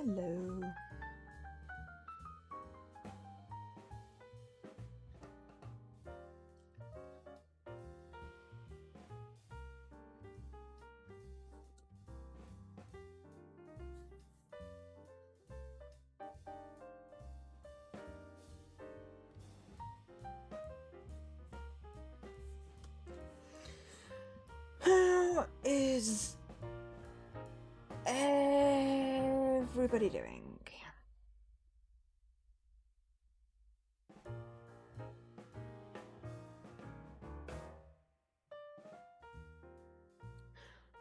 Hello. How is everybody doing?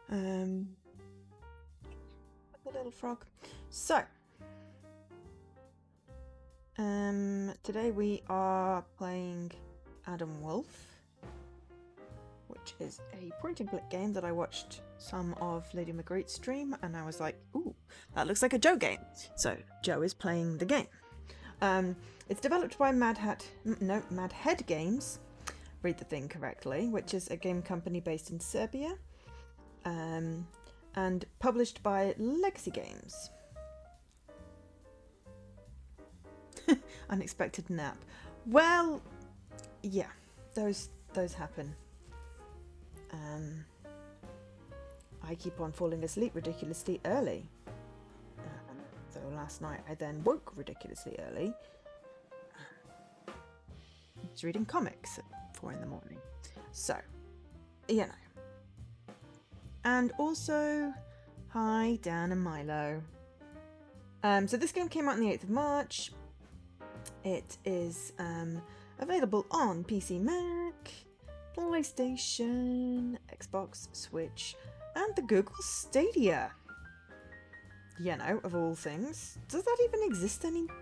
The little frog. So, today we are playing Adam Wolfe, which is a point-and-click game that I watched some of Lady Marguerite's stream, and I was like, ooh, that looks like a Joe game. So, Joe is playing the game. It's developed by Mad Head Games, read the thing correctly, which is a game company based in Serbia, and published by Legacy Games. Unexpected nap. Well, yeah, those happen. I keep on falling asleep ridiculously early. So last night I then woke ridiculously early. I was reading comics at 4 in the morning. So, you know. And also, hi Dan and Milo. So this game came out on the 8th of March. It is available on PC, Mac, PlayStation, Xbox, Switch, and the Google Stadia. You know, of all things. Does that even exist anymore?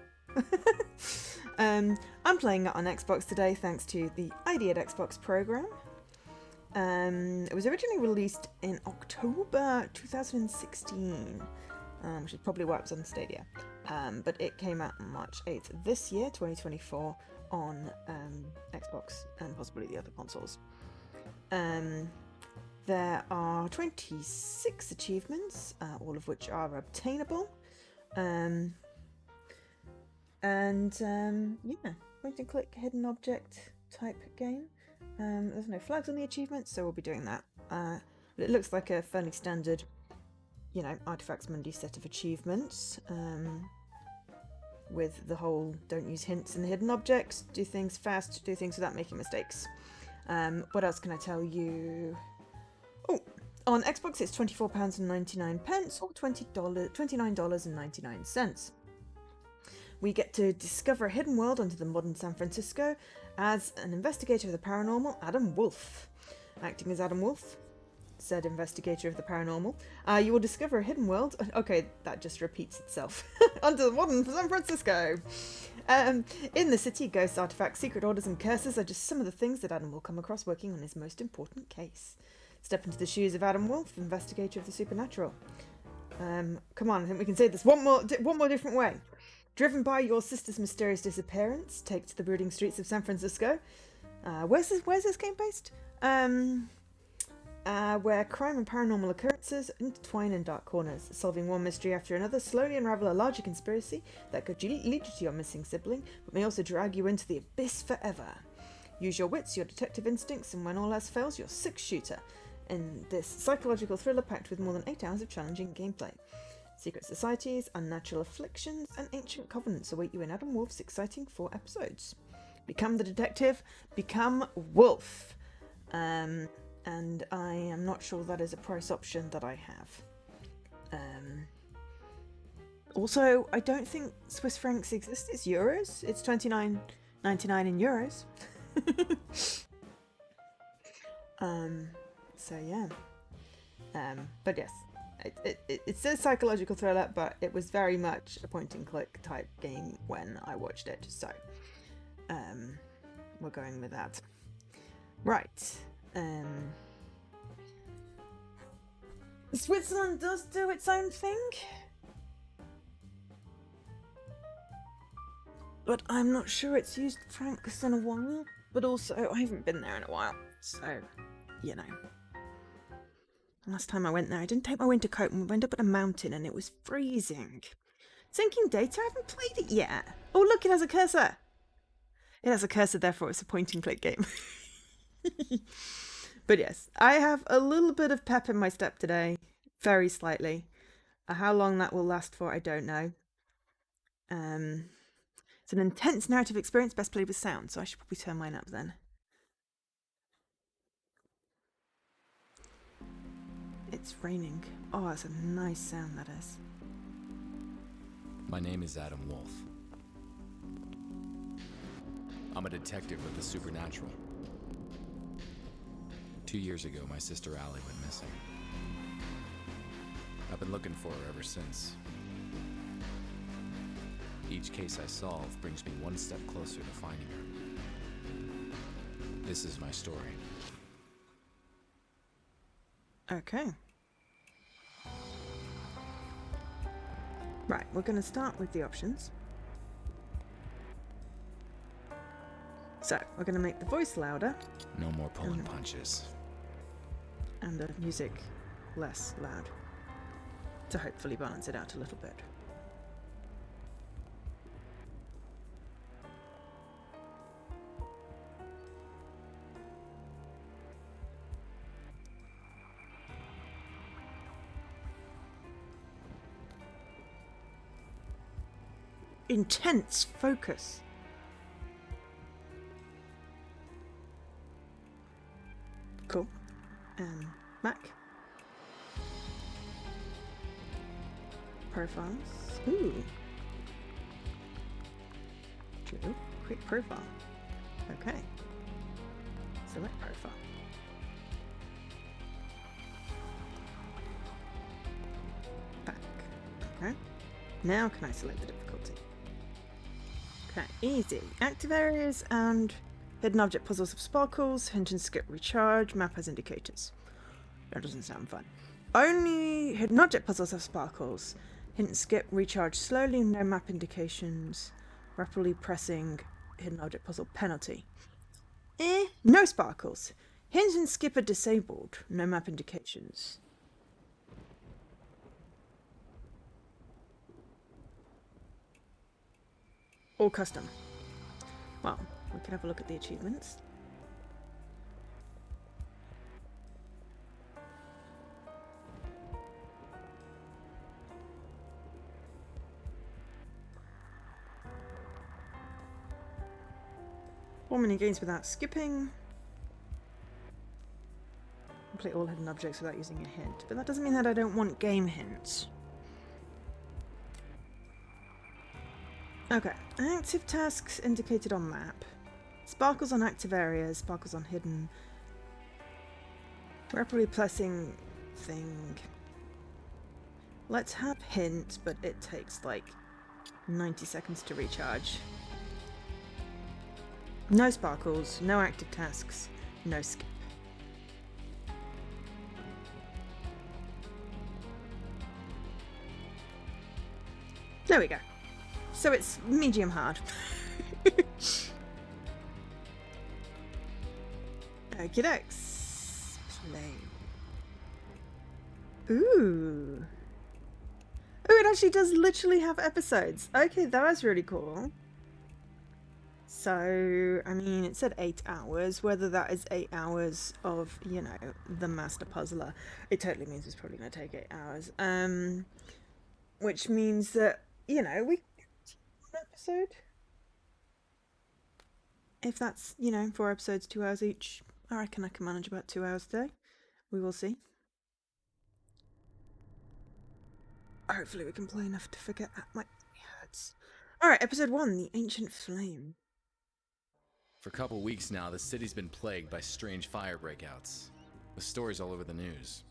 I'm playing it on Xbox today thanks to the Ideate Xbox program. It was originally released in October 2016, which is probably why it was on Stadia. But it came out on March 8th this year, 2024, on Xbox and possibly the other consoles. There are 26 achievements, all of which are obtainable. Yeah, point and click hidden object type game. There's no flags on the achievements, so we'll be doing that. But it looks like a fairly standard, you know, Artifacts Mundi set of achievements. With the whole don't use hints in the hidden objects, do things fast, do things without making mistakes. What else can I tell you? Oh, on Xbox it's £24.99 or $29.99. We get to discover a hidden world under the modern San Francisco as an investigator of the paranormal, Adam Wolfe. Acting as Adam Wolfe, said investigator of the paranormal, you will discover a hidden world. Okay, that just repeats itself. Under the modern San Francisco. In the city, ghosts, artifacts, secret orders, and curses are just some of the things that Adam will come across working on his most important case. Step into the shoes of Adam Wolfe, investigator of the supernatural. Come on, I think we can say this one more different way. Driven by your sister's mysterious disappearance, take to the brooding streets of San Francisco. Where's this game based? Where crime and paranormal occurrences intertwine in dark corners. Solving one mystery after another slowly unravel a larger conspiracy that could lead you to your missing sibling, but may also drag you into the abyss forever. Use your wits, your detective instincts, and when all else fails, your six-shooter in this psychological thriller packed with more than 8 hours of challenging gameplay. Secret societies, unnatural afflictions, and ancient covenants await you in Adam Wolfe's exciting 4 episodes. Become the detective, become Wolfe. And I am not sure that is a price option that I have. Also, I don't think Swiss francs exist. It's euros. It's $29.99 in euros. So yeah. But yes, it's a psychological thriller, but it was very much a point-and-click type game when I watched it. So, we're going with that. Right. Switzerland does do its own thing, but I'm not sure it's used francs in a while. But also, I haven't been there in a while, so, you know. Last time I went there, I didn't take my winter coat and we went up at a mountain and it was freezing. Syncing data? I haven't played it yet. Oh, look, it has a cursor. It has a cursor, therefore it's a point-and-click game. But yes, I have a little bit of pep in my step today. Very slightly. How long that will last for, I don't know. It's an intense narrative experience, best played with sound, so I should probably turn mine up then. It's raining. Oh, that's a nice sound, that is. My name is Adam Wolfe. I'm a detective with the supernatural. 2 years ago, my sister Allie went missing. I've been looking for her ever since. Each case I solve brings me one step closer to finding her. This is my story. Okay. Right, we're going to start with the options. So, we're going to make the voice louder. No more pulling punches. And the music less loud. To hopefully balance it out a little bit. Intense focus. Cool. Mac. Profiles. Ooh. True. Quick profile. Okay. Select profile. Back. Okay. Now can I select the difficulty? Okay, easy. Active areas and hidden object puzzles have sparkles. Hint and skip recharge. Map has indicators. That doesn't sound fun. Only hidden object puzzles have sparkles. Hint and skip recharge slowly. No map indications. Rapidly pressing hidden object puzzle penalty. No sparkles. Hint and skip are disabled. No map indications. Or custom. Well, we can have a look at the achievements. Four mini games without skipping. Complete all hidden objects without using a hint. But that doesn't mean that I don't want game hints. Okay, active tasks indicated on map. Sparkles on active areas, sparkles on hidden. Rapidly pressing thing. Let's have hint, but it takes like 90 seconds to recharge. No sparkles, no active tasks, no skip. There we go. So it's medium hard. Okie dokes. Play. Ooh. Oh, it actually does literally have episodes. Okay, that was really cool. So, I mean, it said 8 hours. Whether that is 8 hours of, you know, the master puzzler, it totally means it's probably going to take 8 hours. Which means that, you know, we one episode. If that's, you know, 4 episodes, 2 hours each, I reckon I can manage about 2 hours a day. We will see. Hopefully we can play enough to forget that my hurts. Alright, episode 1, The Ancient Flame. For a couple weeks now, the city's been plagued by strange fire breakouts, with stories all over the news.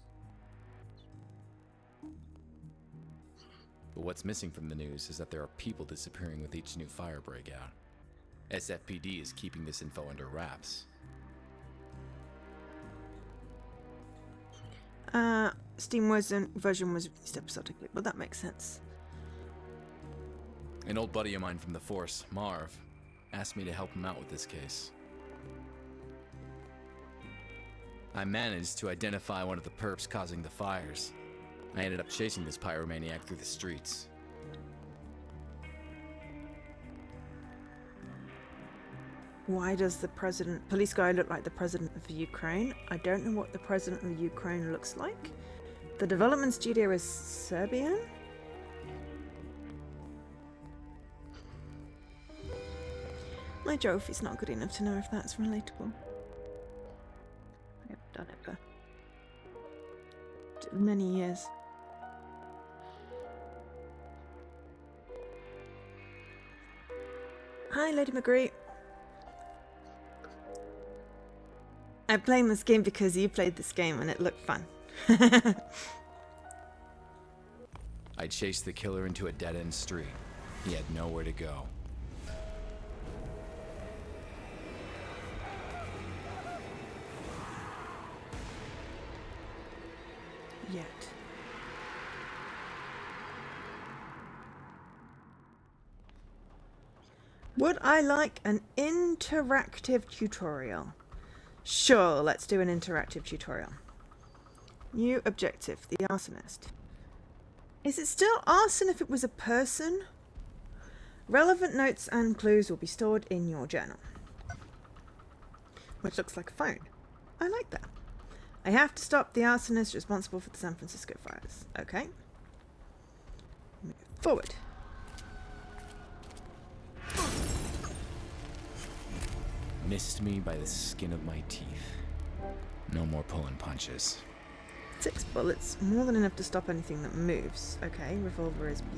But what's missing from the news is that there are people disappearing with each new fire breakout. SFPD is keeping this info under wraps. Steam version was released episodically, but that makes sense. An old buddy of mine from the force, Marv, asked me to help him out with this case. I managed to identify one of the perps causing the fires. I ended up chasing this pyromaniac through the streets. Why does the police guy look like the president of Ukraine? I don't know what the president of Ukraine looks like. The development studio is Serbian? My geography's not good enough to know if that's relatable. I haven't done it for many years. Hi, Lady McGree. I'm playing this game because you played this game and it looked fun. I chased the killer into a dead-end street. He had nowhere to go. Yet. Would I like an interactive tutorial? Sure, let's do an interactive tutorial. New objective, the arsonist. Is it still arson if it was a person? Relevant notes and clues will be stored in your journal. Which looks like a phone. I like that. I have to stop the arsonist responsible for the San Francisco fires. Okay. Move forward. Missed me by the skin of my teeth. No more pulling punches. 6 bullets, more than enough to stop anything that moves. Okay, revolver is B.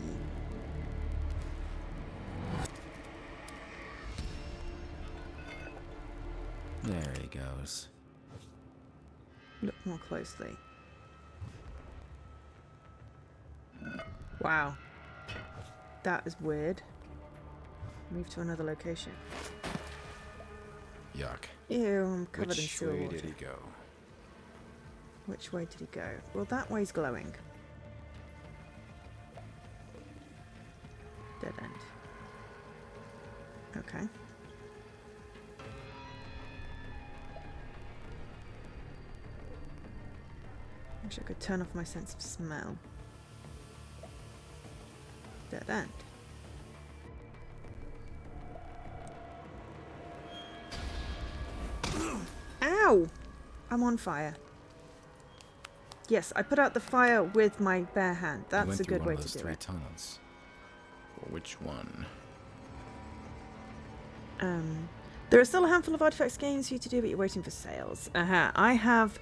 There he goes. Look more closely. Wow. That is weird. Move to another location. Yuck. Ew, I'm covered in Which sewer way water. did he go? Which way did he go? Well, that way's glowing. Dead end. Okay. Wish I could turn off my sense of smell. Dead end. Ow! I'm on fire. Yes, I put out the fire with my bare hand. That's a good way to do it. Tunnels. Well, which one? There are still a handful of artifacts games for you to do, but you're waiting for sales. I have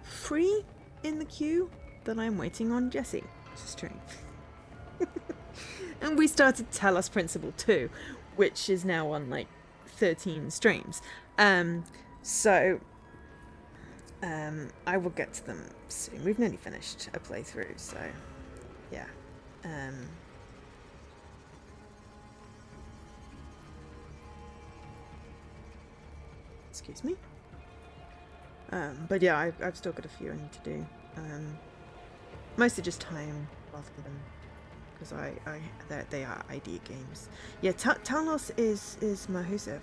3 in the queue that I'm waiting on Jesse to stream. And we started Talos Principle 2, which is now on like 13 streams. I will get to them soon. We've nearly finished a playthrough, so yeah. Excuse me. But yeah, I've still got a few I need to do. Mostly just time rather than because they are ID games. Yeah, Talos is Mahusev,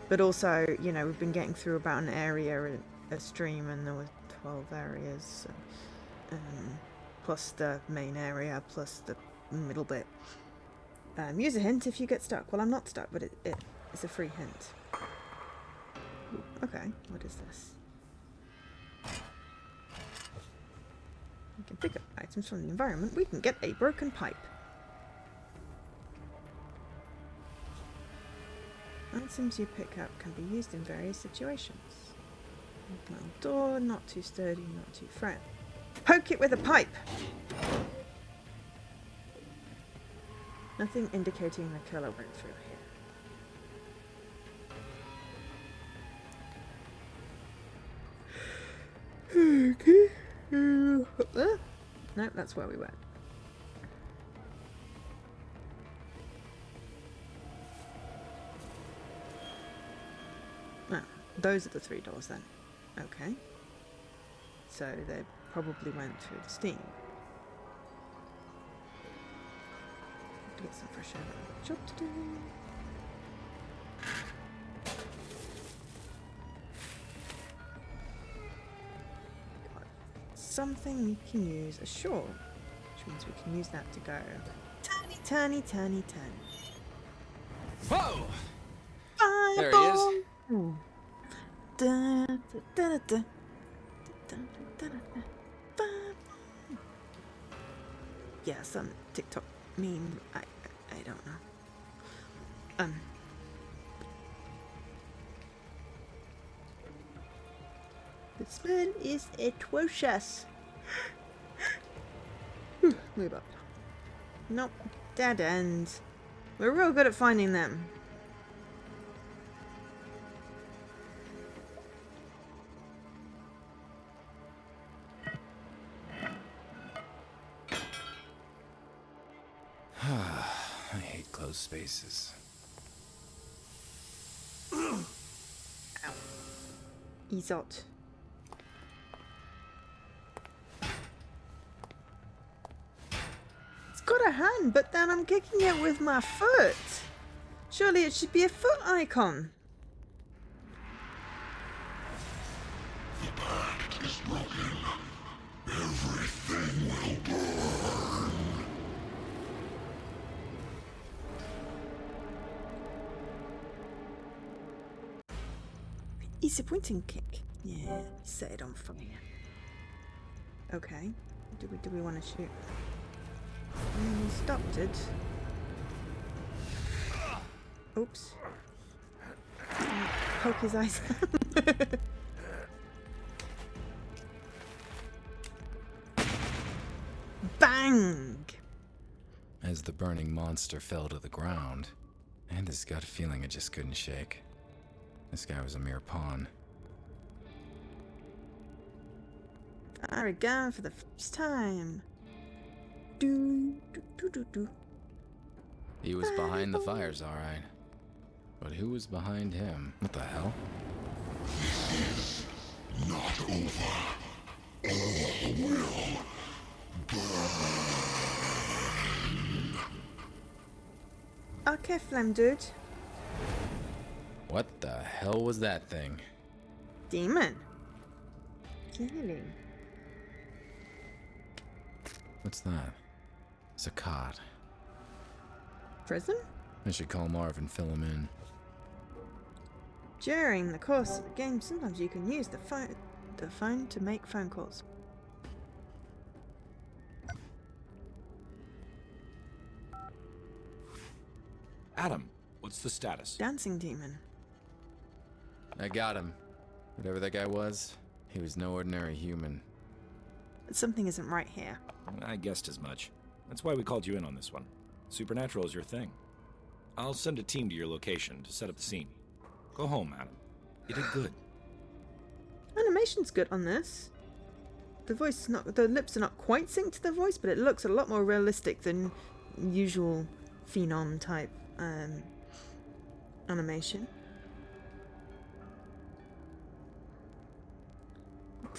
but also we've been getting through about an area a stream, and there were 12 areas, so, plus the main area, plus the middle bit. Use a hint if you get stuck. Well, I'm not stuck, but it's a free hint. Ooh, okay, what is this? We can pick up items from the environment. We can get a broken pipe. Items you pick up can be used in various situations. Metal door, not too sturdy, not too frail. Poke it with a pipe! Nothing indicating the killer went through here. Okay. No, that's where we went. Ah, those are the 3 doors then. Okay. So they probably went through the steam. Have to get some fresh air. I've got a job to do. Got something we can use, a shawl, which means we can use that to go turny, turny, turny, turny. Whoa! There he is. Fireball! Da, da, da, da, da, da, da, da. Yeah, some TikTok meme. I don't know. The smell is atrocious. Move up. Nope. Dead ends. We're real good at finding them. I hate closed spaces. Ow. Izot. It's got a hand, but then I'm kicking it with my foot. Surely it should be a foot icon. The pact is broken. Everything will burn. It's a pointing kick. Yeah, set it on fire. Okay. Do we want to shoot? He stopped it. Oops. Poke his eyes out. Bang! As the burning monster fell to the ground, I had this gut feeling I just couldn't shake. This guy was a mere pawn. Fire again for the first time. Do, do, do, do, do. He was behind the fires, all right. But who was behind him? What the hell? This is not over. All will burn. Okay, Flame Dude. What the hell was that thing? Demon. Clearly. What's that? It's a cot. Prison? I should call Marv and fill him in. During the course of the game, sometimes you can use the phone to make phone calls. Adam, what's the status? Dancing demon. I got him. Whatever that guy was, he was no ordinary human. But something isn't right here. I guessed as much. That's why we called you in on this one. Supernatural is your thing. I'll send a team to your location to set up the scene. Go home, Adam. You did good. Animation's good on this. The voice is not, the lips are not quite synced to the voice, but it looks a lot more realistic than usual Phenom type animation.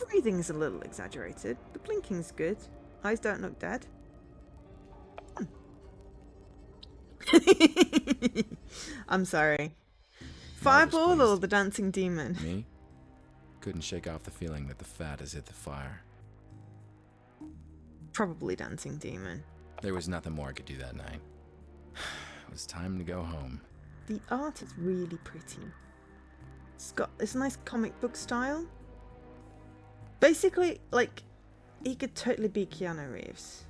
Breathing's a little exaggerated. The blinking's good. Eyes don't look dead. I'm sorry. Fireball or the dancing demon? Me? Couldn't shake off the feeling that the fat has hit the fire. Probably dancing demon. There was nothing more I could do that night. It was time to go home. The art is really pretty. It's a nice comic book style. Basically, like, he could totally be Keanu Reeves.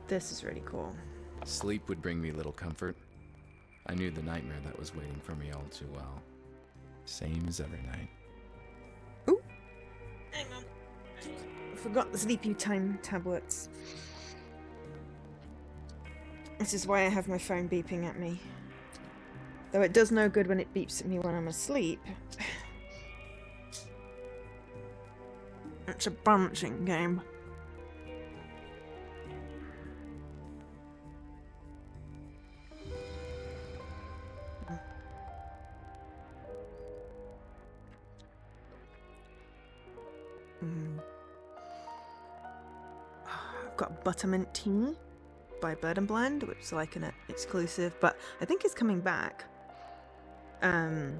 This is really cool. Sleep would bring me little comfort. I knew the nightmare that was waiting for me all too well. Same as every night. Ooh! Hang on. I forgot the sleepy time tablets. This is why I have my phone beeping at me. Though it does no good when it beeps at me when I'm asleep. It's a balancing game. I've got buttermint tea by Bird and Blend, which is like an exclusive, but I think it's coming back. But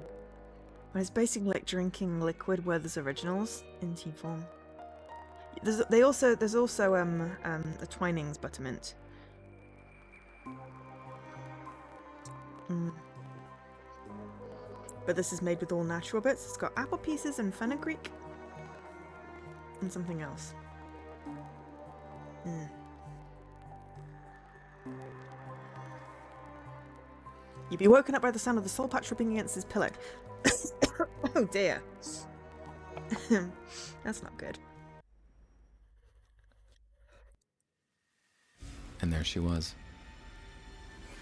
it's basically like drinking liquid where there's originals in tea form. There's also a Twinings buttermint. But this is made with all natural bits. It's got apple pieces and fenugreek. And something else. You'd be woken up by the sound of the soul patch rubbing against his pillow. Oh dear. That's not good. And there she was.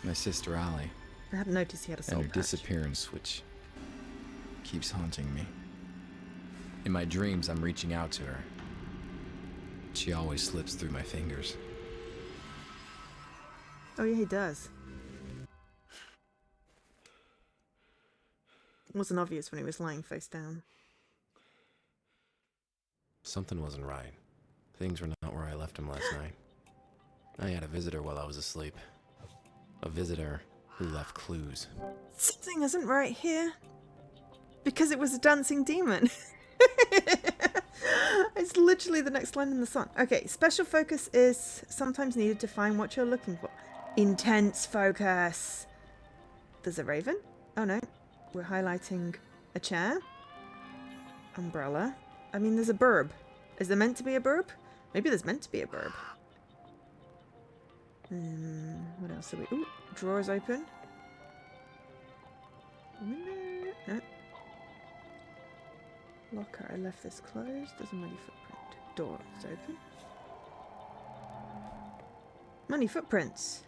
My sister Allie. I hadn't noticed he had a soul And her patch. disappearance, which keeps haunting me. In my dreams, I'm reaching out to her. She always slips through my fingers. Oh yeah, he does. It wasn't obvious when he was lying face down. Something wasn't right. Things were not where I left them last night. I had a visitor while I was asleep. A visitor who left clues. Something isn't right here. Because it was a dancing demon. It's literally the next line in the song. Okay, special focus is sometimes needed to find what you're looking for. Intense focus. There's a raven? Oh no. We're highlighting a chair. Umbrella. I mean, there's a burb. Is there meant to be a burb? Maybe there's meant to be a burb. What else are we... Ooh, drawers open. Window. No. Locker. I left this closed. There's a muddy footprint. Door is open. Muddy footprints.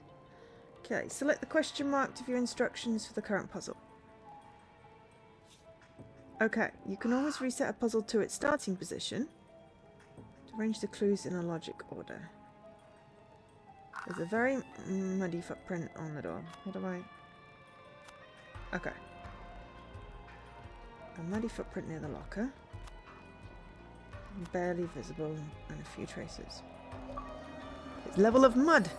Okay, select the question mark to view instructions for the current puzzle. Okay, you can always reset a puzzle to its starting position to arrange the clues in a logic order. There's a very muddy footprint on the door. What do I... Okay. A muddy footprint near the locker. Barely visible and a few traces. It's level of mud!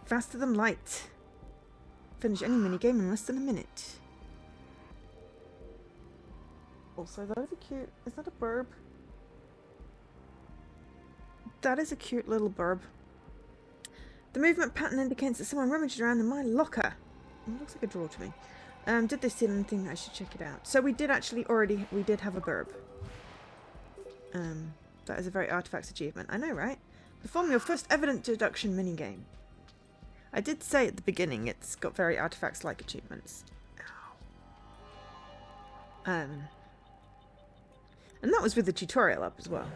Faster than light. Finish any minigame in less than a minute. Also, that is a cute... Is that a burb? That is a cute little burb. The movement pattern indicates that someone rummaged around in my locker. It looks like a drawer to me. Did they steal anything? I should check it out. So we did actually already... We did have a burb. That is a very artifacts achievement. I know, right? Perform your first evident deduction minigame. I did say at the beginning it's got very artifacts-like achievements. And that was with the tutorial up as well.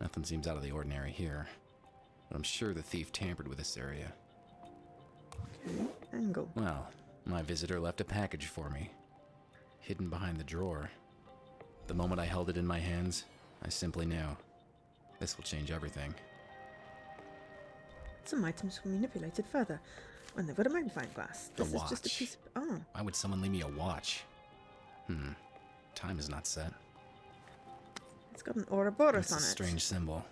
Nothing seems out of the ordinary here. But I'm sure the thief tampered with this area. Okay, angle. Well, my visitor left a package for me. Hidden behind the drawer. The moment I held it in my hands, I simply knew. This will change everything. Some items will be manipulated further when they've got a magnifying glass. This is just a watch. piece of... Oh. Why would someone leave me a watch? Time is not set. It's got an Ouroboros It's on a it. strange symbol.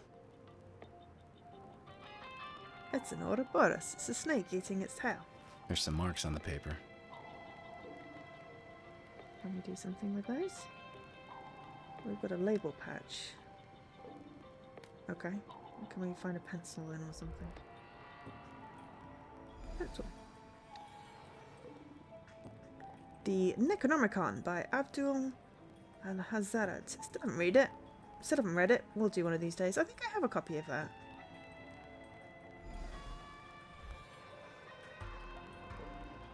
It's an Ouroboros. It's a snake eating its tail. There's some marks on the paper. Can we do something with those? We've got a label patch. Okay. Can we find a pencil in or something? Pencil. The Necronomicon by Abdul Al-Hazarad. Still haven't read it. Still haven't read it. We'll do one of these days. I think I have a copy of that.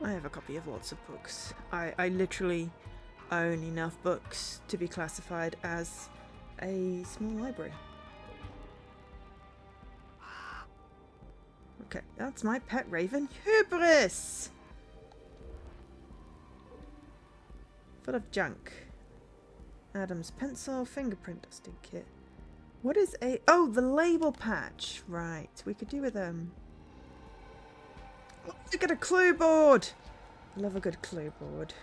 I have a copy of lots of books. I literally own enough books to be classified as a small library. Okay, that's my pet raven, Hubris! Full of junk. Adam's pencil, fingerprint dusting kit. What is a... Oh, the label patch! Right, we could do with them. Look at a clue board! I love a good clue board.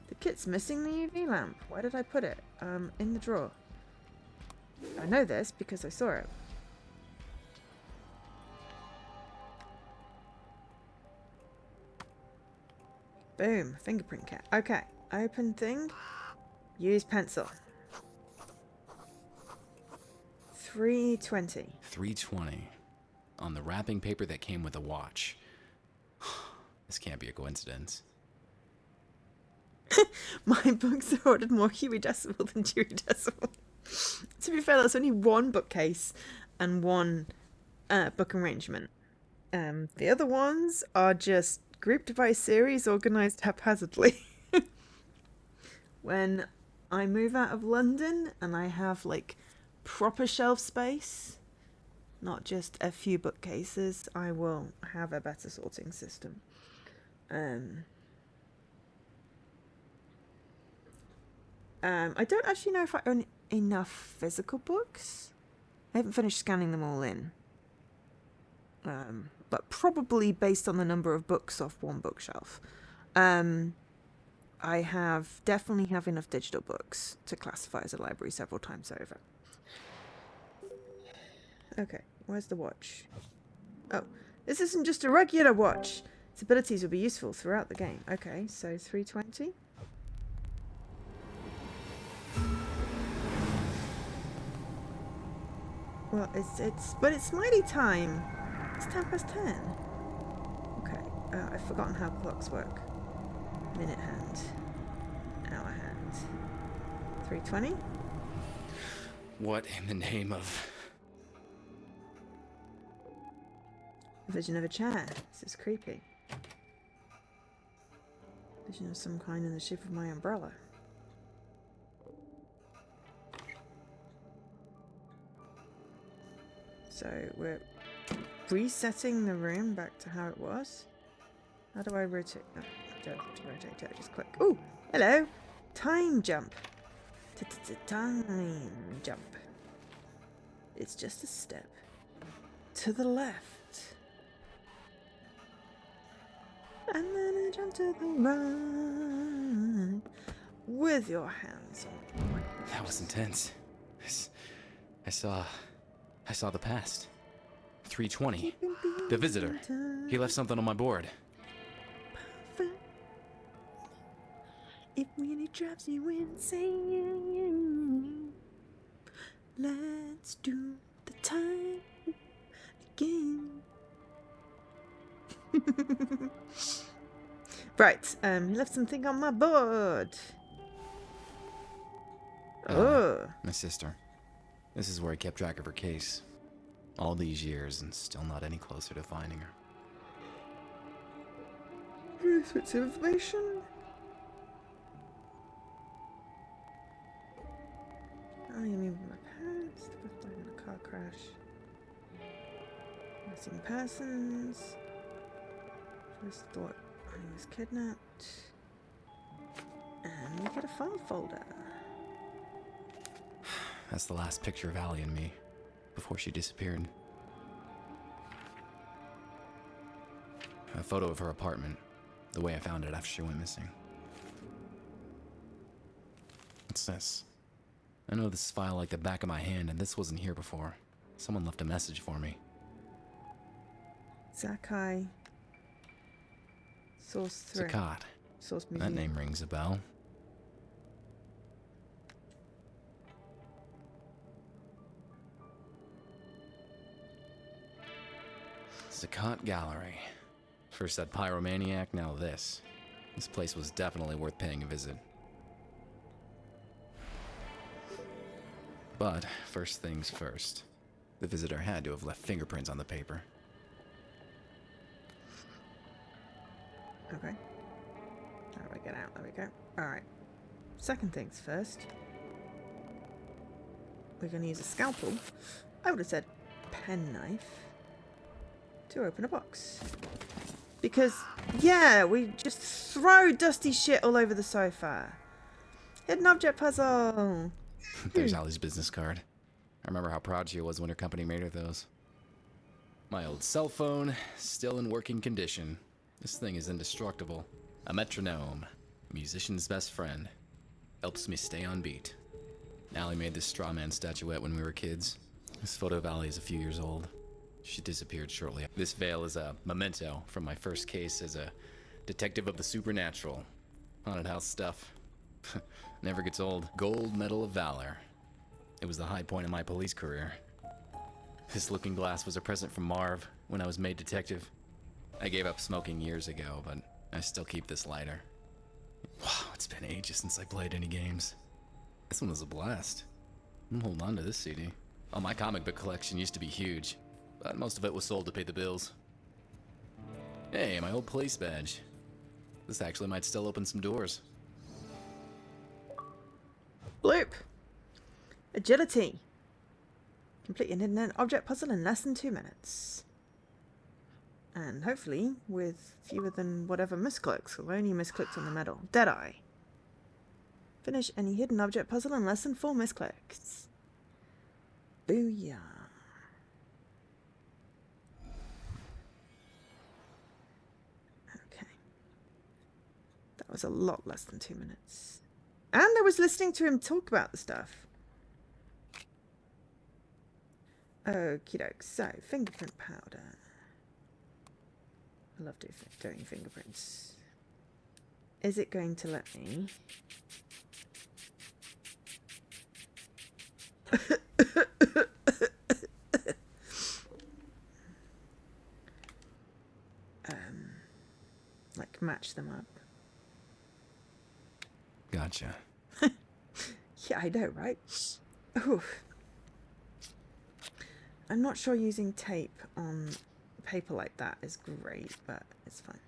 The kit's missing the UV lamp. Where did I put it? In the drawer. I know this because I saw it. Boom. Fingerprint cat. Okay. Open thing. Use pencil. 320. 320. On the wrapping paper that came with the watch. This can't be a coincidence. My books are ordered more Huey Decimal than Dewey Decimal. To be fair, that's only one bookcase and one book arrangement. The other ones are just grouped by series, organised haphazardly. When I move out of London and I have like proper shelf space, not just a few bookcases, I will have a better sorting system. I don't actually know if I own enough physical books. I haven't finished scanning them all in. But probably based on the number of books off one bookshelf. I definitely have enough digital books to classify as a library several times over. Okay, where's the watch? Oh, this isn't just a regular watch. Its abilities will be useful throughout the game. Okay, so 3:20. Well, but it's Smiley time. It's 10:10. Okay, I've forgotten how clocks work. Minute hand. Hour hand. 3:20. What in the name of... Vision of a chair. This is creepy. Vision of some kind in the shape of my umbrella. So we're resetting the room back to how it was. How do I rotate? No, I don't have to rotate it. I just click. Ooh, hello. Time jump. Time jump. It's just a step to the left. And then I jump to the right. With your hands on my hips. That was intense. I saw the past. 3:20. The visitor. He left something on my board. Perfect. It really drives you insane. Let's do the time again. Right, left something on my board. Oh. My sister. This is where I kept track of her case. All these years and still not any closer to finding her. Bits of information. Oh, you mean my parents? They both died in a car crash. Missing persons. First thought he was kidnapped. And we get a file folder. That's the last picture of Allie and me, before she disappeared. A photo of her apartment, the way I found it after she went missing. What's this? I know this file like the back of my hand, and this wasn't here before. Someone left a message for me. Zakai. Source 3. Zakat. Source That Museum. name rings a bell. Zakat Gallery. First that pyromaniac, now this. This place was definitely worth paying a visit. But, first things first. The visitor had to have left fingerprints on the paper. Okay. How do I get out? There we go. Alright. Second things first. We're going to use a scalpel. I would have said penknife. To open a box. Because, yeah, we just throw dusty shit all over the sofa. Hidden object puzzle. There's Allie's business card. I remember how proud she was when her company made her those. My old cell phone, still in working condition. This thing is indestructible. A metronome. Musician's best friend. Helps me stay on beat. Allie made this straw man statuette when we were kids. This photo of Allie is a few years old. She disappeared shortly. This veil is a memento from my first case as a detective of the supernatural. Haunted house stuff. Never gets old. Gold Medal of Valor. It was the high point of my police career. This looking glass was a present from Marv when I was made detective. I gave up smoking years ago, but I still keep this lighter. Wow, it's been ages since I played any games. This one was a blast. I'm holding on to this CD. Oh, my comic book collection used to be huge, but most of it was sold to pay the bills. Hey, my old police badge. This actually might still open some doors. Bloop. Agility. Complete an hidden object puzzle in less than 2 minutes. And hopefully with fewer than whatever misclicks. Or only misclicks on the medal. Deadeye. Finish any hidden object puzzle in less than 4 misclicks. Booyah. Okay. That was a lot less than 2 minutes. And I was listening to him talk about the stuff. Okie doke. So, fingerprint powder. I love doing fingerprints. Is it going to let me? Like match them up. Gotcha. Yeah, I know, right? Oof. I'm not sure using tape on paper like that is great, but it's fine.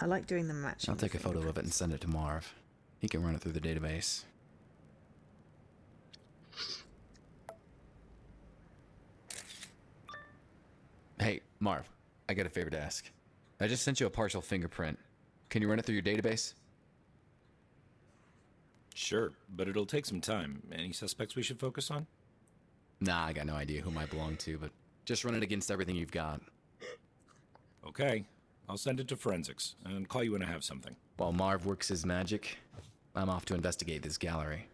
I like doing the matching. I'll take a photo of it and send it to Marv. He can run it through the database. Hey, Marv, I got a favor to ask. I just sent you a partial fingerprint. Can you run it through your database? Sure, but it'll take some time. Any suspects we should focus on? Nah, I got no idea who might belong to, but just run it against everything you've got. Okay, I'll send it to forensics and call you when I have something. While Marv works his magic, I'm off to investigate this gallery.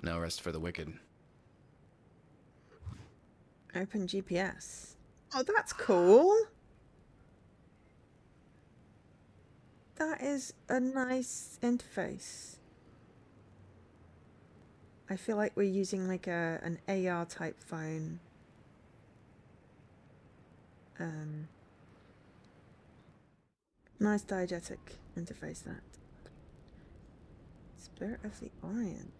No rest for the wicked. Open GPS. Oh, that's cool. That is a nice interface. I feel like we're using like an AR type phone. Nice diegetic interface, that. Spirit of the Orient.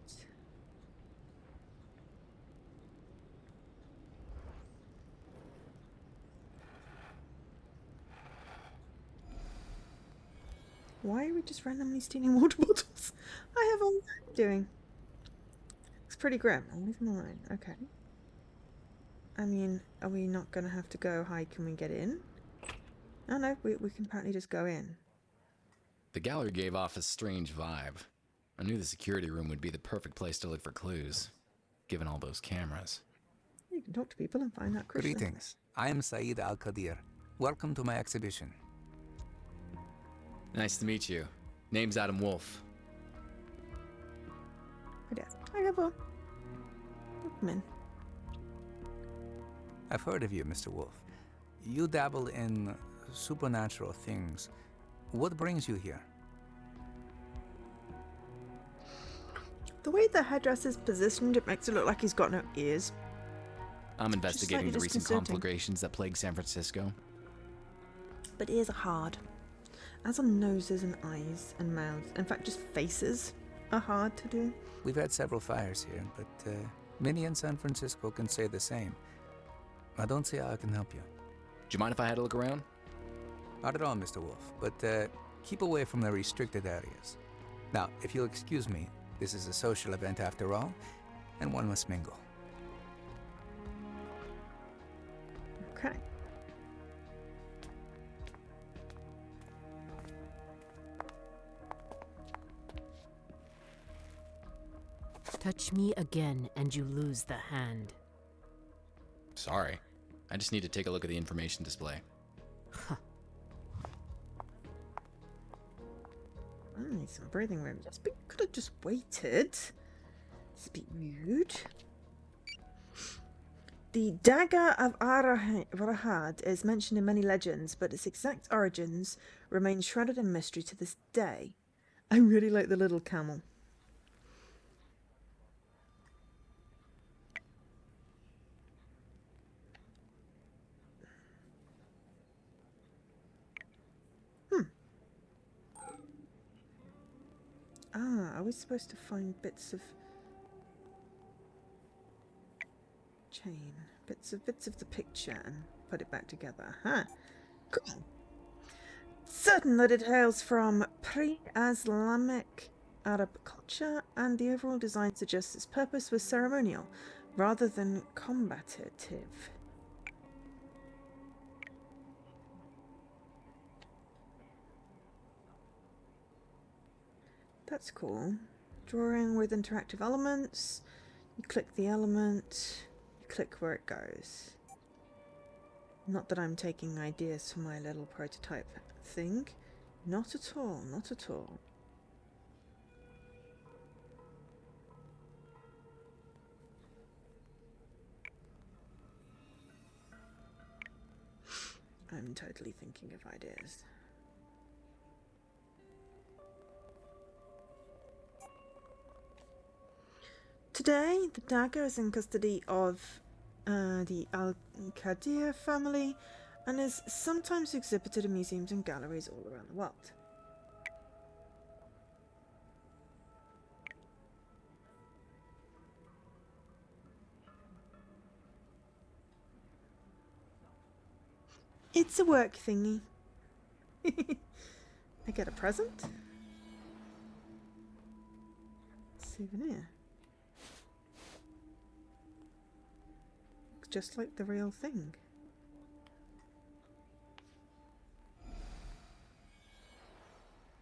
Why are we just randomly stealing water bottles? I have all I'm doing. It's pretty grim. I'll leave them alone. Okay. I mean, are we not going to have to go? Hi, can we get in? Oh no, we can apparently just go in. The gallery gave off a strange vibe. I knew the security room would be the perfect place to look for clues, given all those cameras. You can talk to people and find out Christian. Greetings. I am Saeed Al-Qadir. Welcome to my exhibition. Nice to meet you. Name's Adam Wolfe. I have a... Come in. I've heard of you, Mr. Wolfe. You dabble in supernatural things. What brings you here? The way the headdress is positioned, it makes it look like he's got no ears. I'm investigating the recent disconcerting. conflagrations that plague San Francisco. But ears are hard. As are noses and eyes and mouths. In fact, just faces are hard to do. We've had several fires here, but many in San Francisco can say the same. I don't see how I can help you. Do you mind if I had a look around? Not at all, Mr. Wolfe, but keep away from the restricted areas. Now, if you'll excuse me, this is a social event after all, and one must mingle. Okay. Touch me again and you lose the hand. Sorry. I just need to take a look at the information display. I need some breathing room. Yes, but you could have just waited. It's a bit rude. The dagger of Arahad is mentioned in many legends, but its exact origins remain shrouded in mystery to this day. I really like the little camel. Ah, are we supposed to find bits of chain? Bits of the picture and put it back together. Huh. Cool. Certain that it hails from pre-Islamic Arab culture, and the overall design suggests its purpose was ceremonial rather than combative. That's cool. Drawing with interactive elements. You click the element, you click where it goes. Not that I'm taking ideas for my little prototype thing. Not at all, not at all. I'm totally thinking of ideas. Today, the dagger is in custody of the Al-Qadir family and is sometimes exhibited in museums and galleries all around the world. It's a work thingy. I get a present? Souvenir. Looks just like the real thing.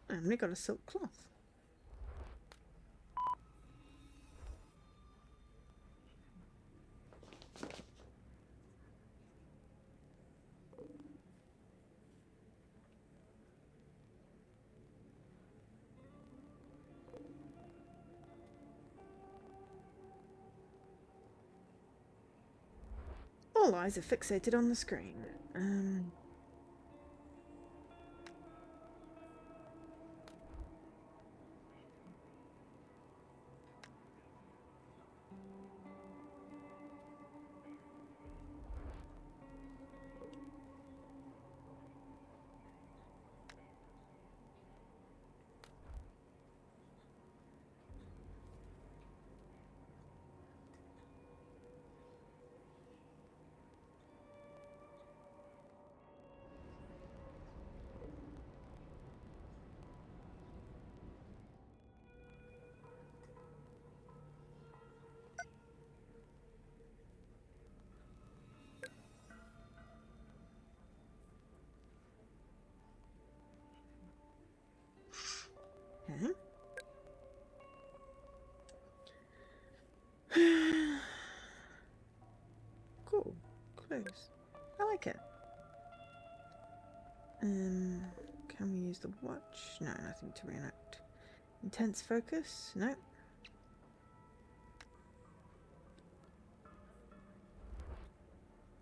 And we got a silk cloth. All eyes are fixated on the screen. Okay. Cool. Close. I like it. Can we use the watch? No, nothing to reenact. Intense focus? No.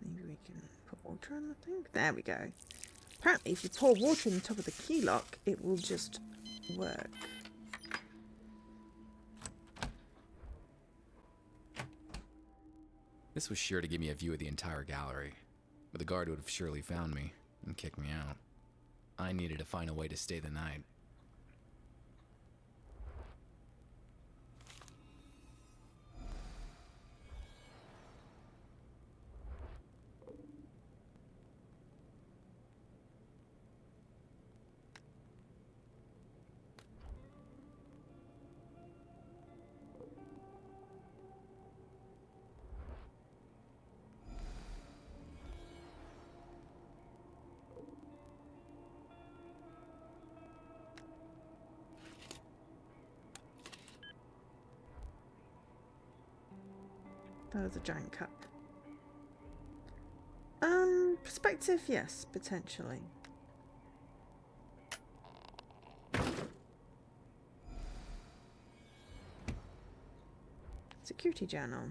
Maybe we can put water on the thing? There we go. Apparently, if you pour water on the top of the key lock, it will just work. This was sure to give me a view of the entire gallery, but the guard would have surely found me and kicked me out. I needed to find a way to stay the night. That was a giant cup. Perspective, yes, potentially. Security journal.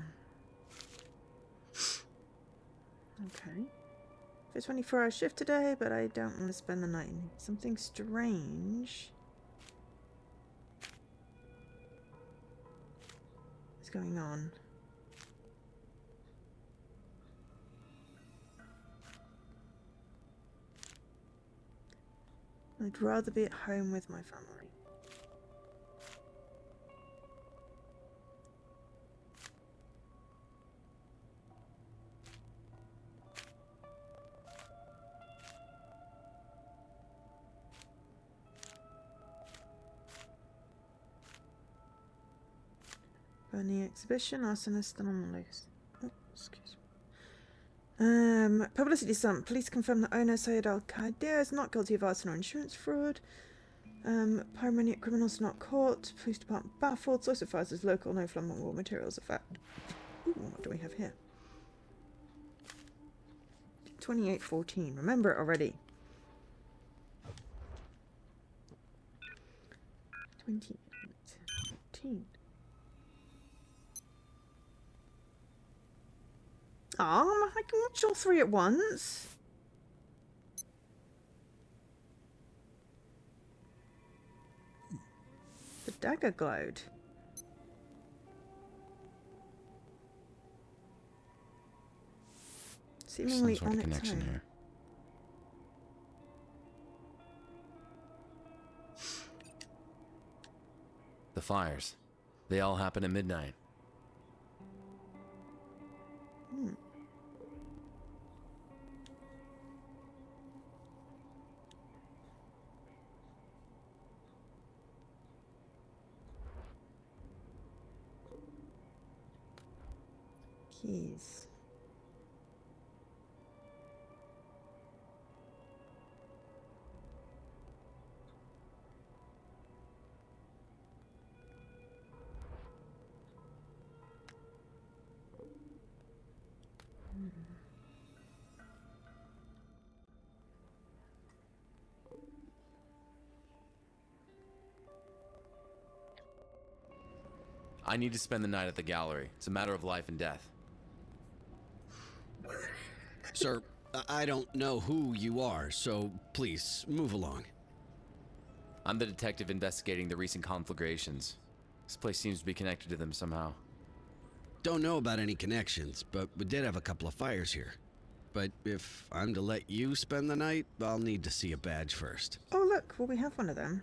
Okay. It's 24-hour shift today, but I don't want to spend the night in something strange. What's going on? I'd rather be at home with my family. Bunny exhibition, arsonist anomalous. Oh, excuse me. Publicity stunt. Police confirm that owner Syed Al-Qaeda is not guilty of arson or insurance fraud. Pyromaniac criminals not caught. Police department baffled. Source of fires is local. No flammable materials are found. Ooh, what do we have here? 2814. Remember it already. 2814. I can watch all three at once. The dagger glowed. Seemingly Some sort on of its connection own. here. The fires. They all happen at midnight. Keys. I need to spend the night at the gallery. It's a matter of life and death. Sir, I don't know who you are, so please, move along. I'm the detective investigating the recent conflagrations. This place seems to be connected to them somehow. Don't know about any connections, but we did have a couple of fires here. But if I'm to let you spend the night, I'll need to see a badge first. Oh look, well we have one of them.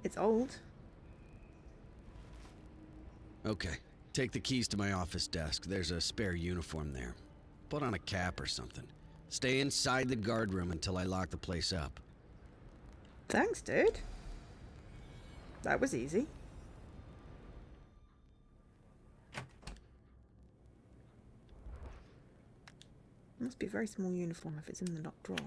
It's old. Okay, take the keys to my office desk. There's a spare uniform there. Put on a cap or something. Stay inside the guard room until I lock the place up. Thanks, dude. That was easy. Must be a very small uniform if it's in the locked drawer.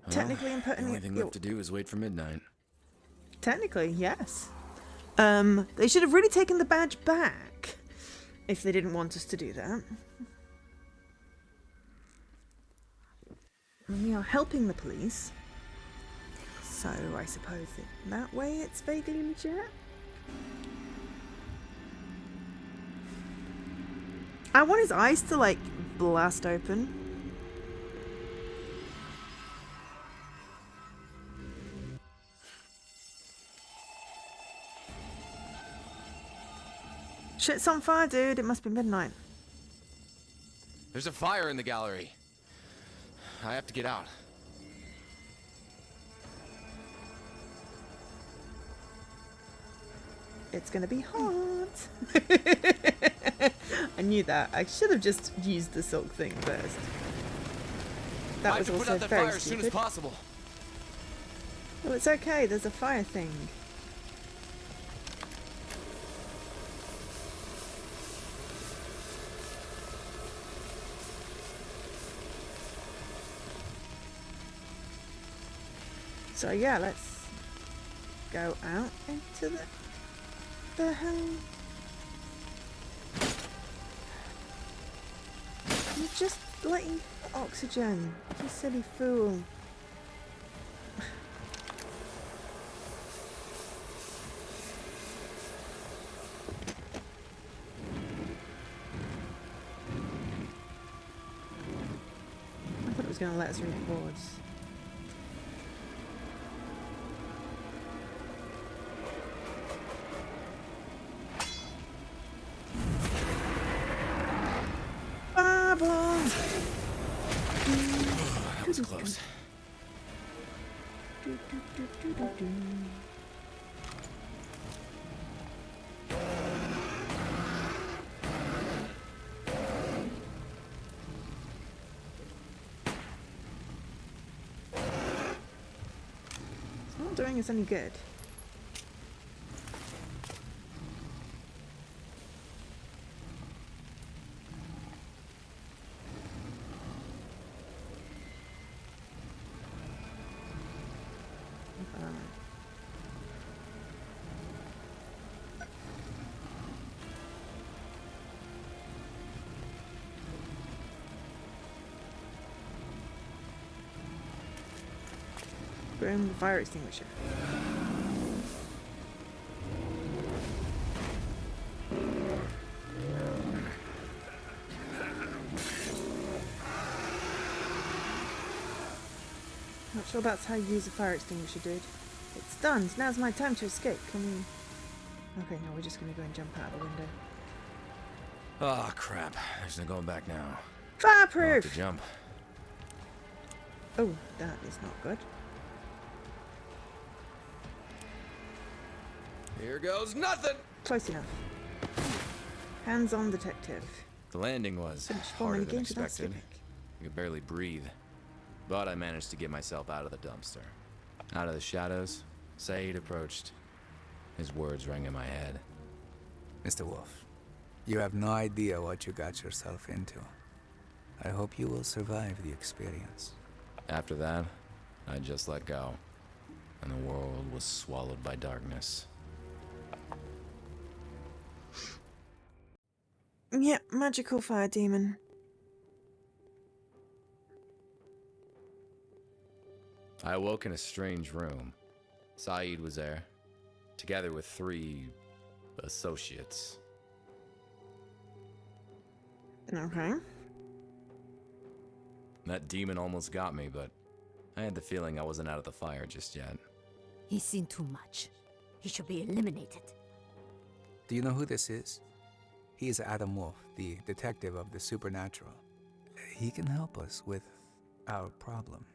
Technically and The only pertinently, thing left to do is wait for midnight. technically, yes. They should have really taken the badge back if they didn't want us to do that. And we are helping the police, so I suppose that way it's vaguely legit. I want his eyes to like blast open. Shit's on fire, dude. It must be midnight. There's a fire in the gallery. I have to get out. It's gonna be hot. I knew that. I should have just used the silk thing first. That I have was to put also out that very fire as soon as stupid. possible. Well, it's okay. There's a fire thing. So yeah, let's go out into the hell. You're just letting oxygen. You silly fool. I thought it was going to let us read boards. That was close. doing us any good. Bring the fire extinguisher. Not sure that's how you use a fire extinguisher, dude. It's done. So now's my time to escape. Can we... Okay, no, we're just gonna go and jump out the window. Oh, crap. There's no going back now. I'll have to Fireproof! jump. Oh, that is not good. Here goes nothing! Close enough. Hands on detective. The landing was Finished 4 harder mini than games without expected. skipping. I could barely breathe. But I managed to get myself out of the dumpster. Out of the shadows, Saeed approached. His words rang in my head. Mr. Wolfe, you have no idea what you got yourself into. I hope you will survive the experience. After that, I just let go. And the world was swallowed by darkness. Yep, magical fire demon. I awoke in a strange room. Saeed was there, together with 3 associates. Okay. That demon almost got me, but I had the feeling I wasn't out of the fire just yet. He's seen too much. He should be eliminated. Do you know who this is? He is Adam Wolfe, the detective of the supernatural. He can help us with our problem.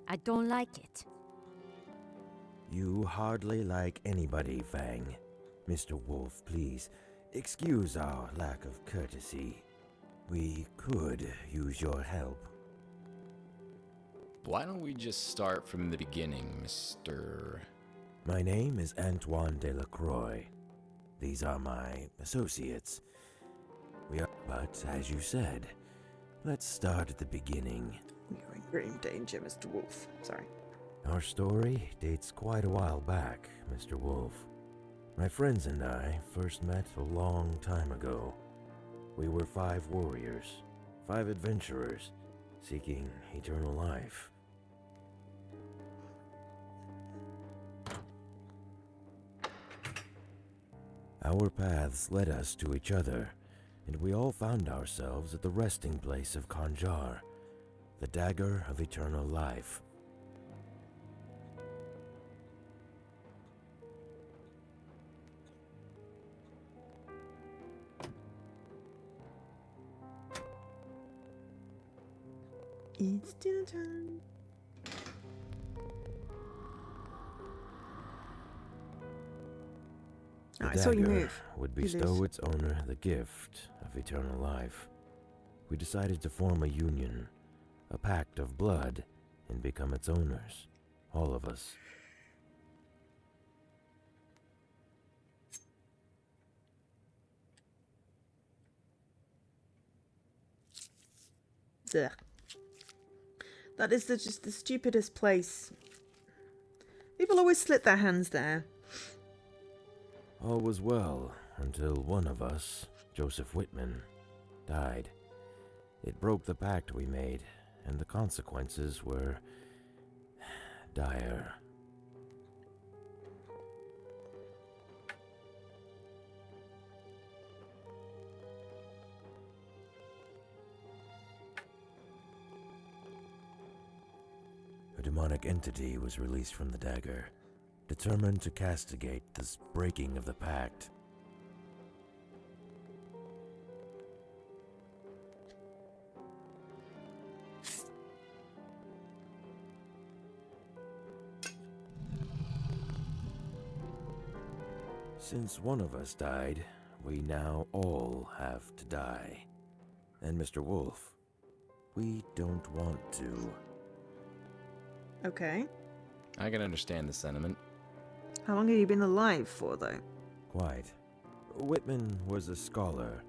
I don't like it. You hardly like anybody, Fang. Mr. Wolfe, please, excuse our lack of courtesy. We could use your help. Why don't we just start from the beginning, Mr. My name is Antoine Delacroix. These are my associates. But as you said, let's start at the beginning. You're in grave danger, Mr. Wolfe. Sorry. Our story dates quite a while back, Mr. Wolfe. My friends and I first met a long time ago. We were 5 warriors, 5 adventurers, seeking eternal life. Our paths led us to each other, and we all found ourselves at the resting place of Kanjar, the dagger of eternal life. It's dinner time. The I saw you dagger move. would You bestow lose. its owner the gift of eternal life. We decided to form a union, a pact of blood, and become its owners, all of us. Ugh. That is just the stupidest place. People always slit their hands there. All was well until one of us, Joseph Whitman, died. It broke the pact we made, and the consequences were dire. A demonic entity was released from the dagger, determined to castigate this breaking of the pact. Since one of us died, we now all have to die. And Mr. Wolfe, we don't want to. Okay. I can understand the sentiment. How long have you been alive for, though? Quite. Whitman was a scholar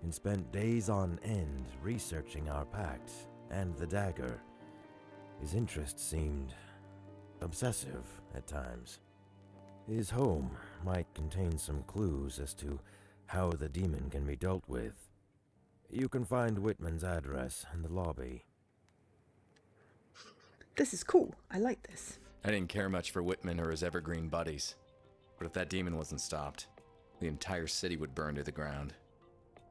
and spent days on end researching our pact and the dagger. His interest seemed obsessive at times. His home might contain some clues as to how the demon can be dealt with. You can find Whitman's address in the lobby. This is cool. I like this. I didn't care much for Whitman or his evergreen buddies. But if that demon wasn't stopped, the entire city would burn to the ground.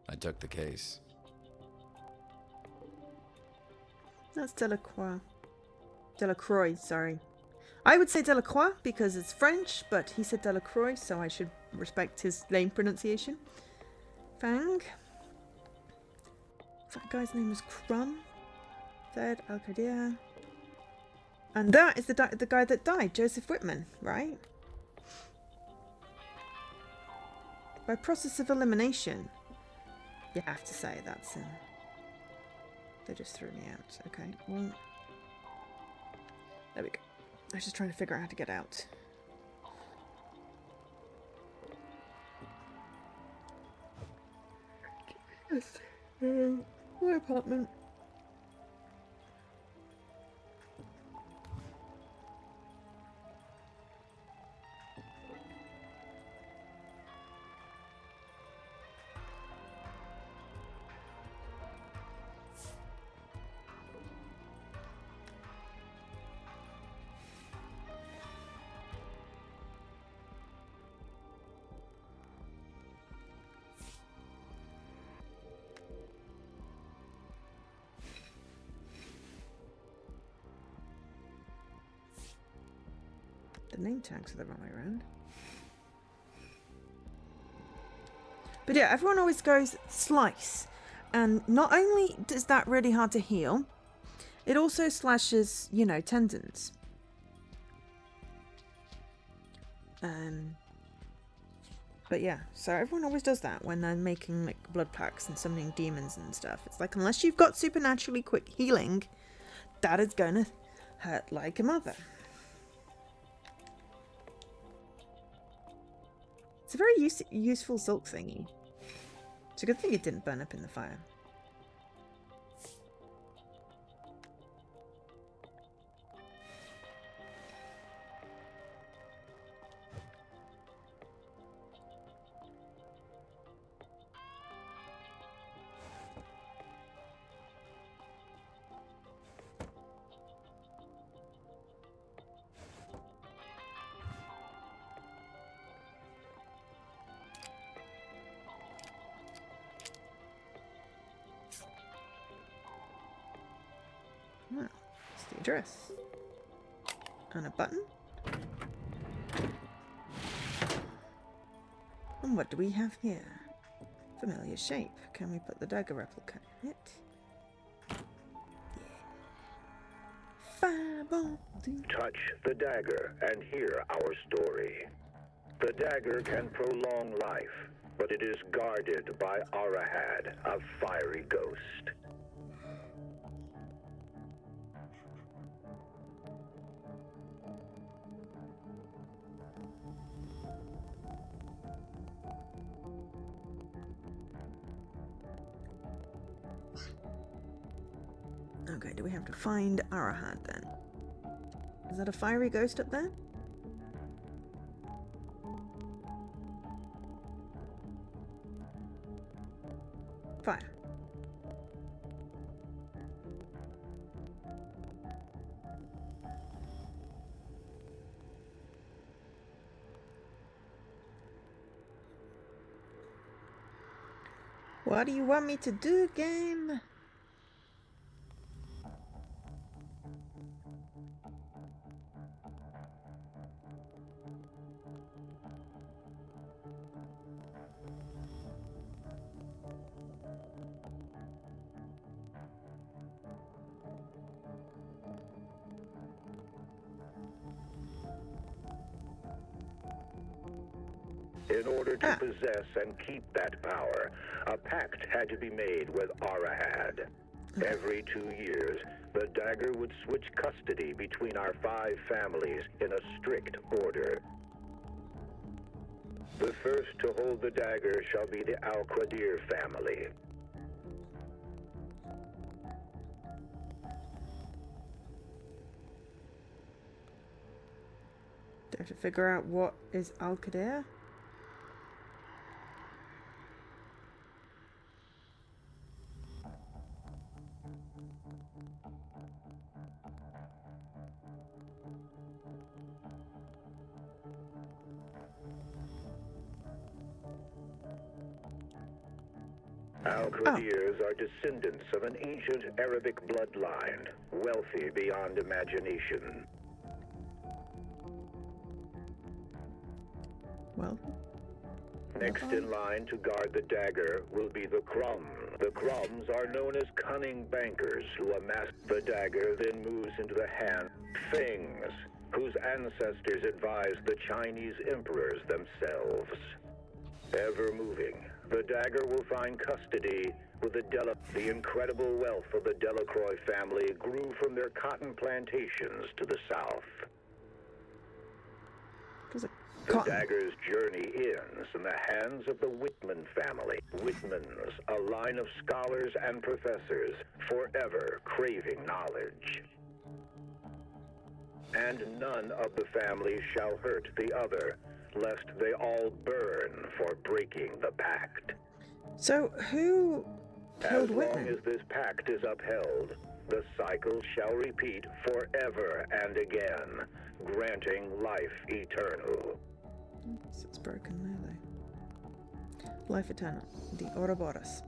I took the case. That's Delacroix. Delacroix, sorry. I would say Delacroix because it's French, but he said Delacroix, so I should respect his name pronunciation. Fang. That guy's name was Crumb. Third Al-Qadir. And that is the guy that died, Joseph Whitman, right? By process of elimination. You have to say that's him. They just threw me out. Okay, well. There we go. I was just trying to figure out how to get out. Yes. My apartment. The name tags are the wrong way around. But yeah, everyone always goes slice. And not only is that really hard to heal, it also slashes, you know, tendons. But yeah, so everyone always does that when they're making like blood packs and summoning demons and stuff. It's like, unless you've got supernaturally quick healing, that is gonna hurt like a mother. It's a very useful Zulk thingy. It's a good thing it didn't burn up in the fire. Well, it's the address. And a button. And what do we have here? Familiar shape. Can we put the dagger replica in it? Yeah. Fireball. Touch the dagger and hear our story. The dagger can prolong life, but it is guarded by Arahad, a fiery ghost. Okay, do we have to find Arahad then? Is that a fiery ghost up there? Fire. What do you want me to do, game? In order to possess and keep that power, a pact had to be made with Arahad. Every 2 years, the dagger would switch custody between our 5 families in a strict order. The first to hold the dagger shall be the Al-Qadir family. Do I have to figure out what is Al-Qadir? Al-Qadirs are descendants of an ancient Arabic bloodline, wealthy beyond imagination. Well, Next in line to guard the dagger will be the Crumbs. The Crumbs are known as cunning bankers who amass the dagger, then moves into the hand Fangs, whose ancestors advised the Chinese emperors themselves. Ever moving, the dagger will find custody with the incredible wealth of the Delacroix family grew from their cotton plantations to the south. there's a The cotton. dagger's journey ends in the hands of the Whitman family. Whitmans, a line of scholars and professors, forever craving knowledge. And none of the families shall hurt the other, lest they all burn for breaking the pact. So, who As killed long Whitman? as this pact is upheld, the cycle shall repeat forever and again, granting life eternal. It's broken there, though. Life Eternal. The Ouroboros.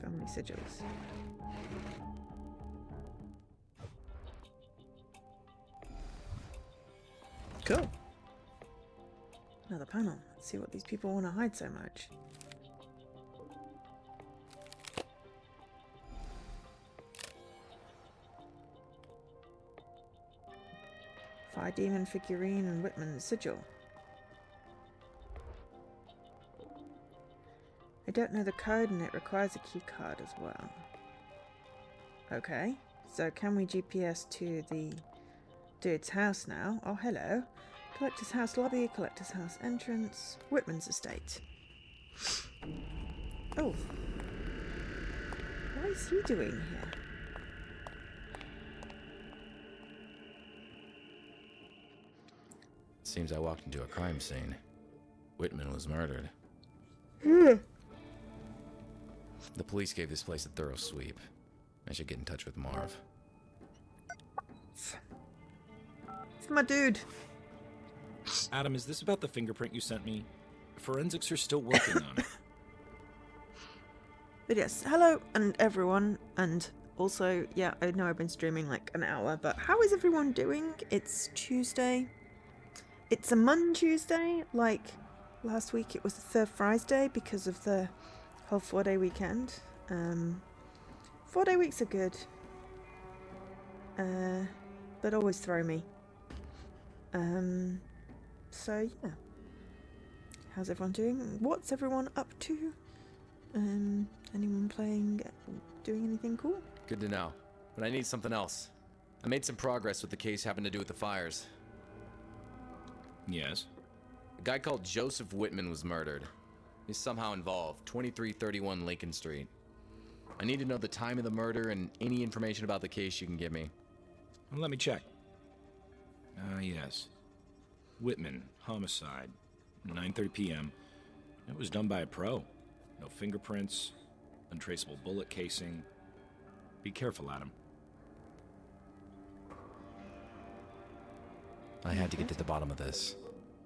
Family sigils. Cool. Another panel. Let's see what these people want to hide so much. Fire Demon figurine and Whitman's sigil. I don't know the code and it requires a key card as well. Okay, so can we GPS to the dude's house now? Oh, hello. Collector's house lobby, collector's house entrance, Whitman's estate. Oh. What is he doing here? Seems I walked into a crime scene. Whitman was murdered. The police gave this place a thorough sweep. I should get in touch with Marv. It's my dude. Adam, is this about the fingerprint you sent me? Forensics are still working on it. But yes, hello and everyone, and also, yeah, I know I've been streaming like an hour, but how is everyone doing? It's Tuesday. It's a Mon Tuesday, like last week it was the Third Friday because of the whole 4-day weekend. 4-day weeks are good, but always throw me. So yeah, how's everyone doing? What's everyone up to? Anyone playing, doing anything cool? Good to know. But I need something else. I made some progress with the case having to do with the fires. Yes. A guy called Joseph Whitman was murdered. He's somehow involved. 2331 Lincoln Street. I need to know the time of the murder and any information about the case you can give me. Well, let me check. Yes. Whitman, homicide, 9:30 p.m. It was done by a pro. No fingerprints, untraceable bullet casing. Be careful, Adam. I had to get to the bottom of this.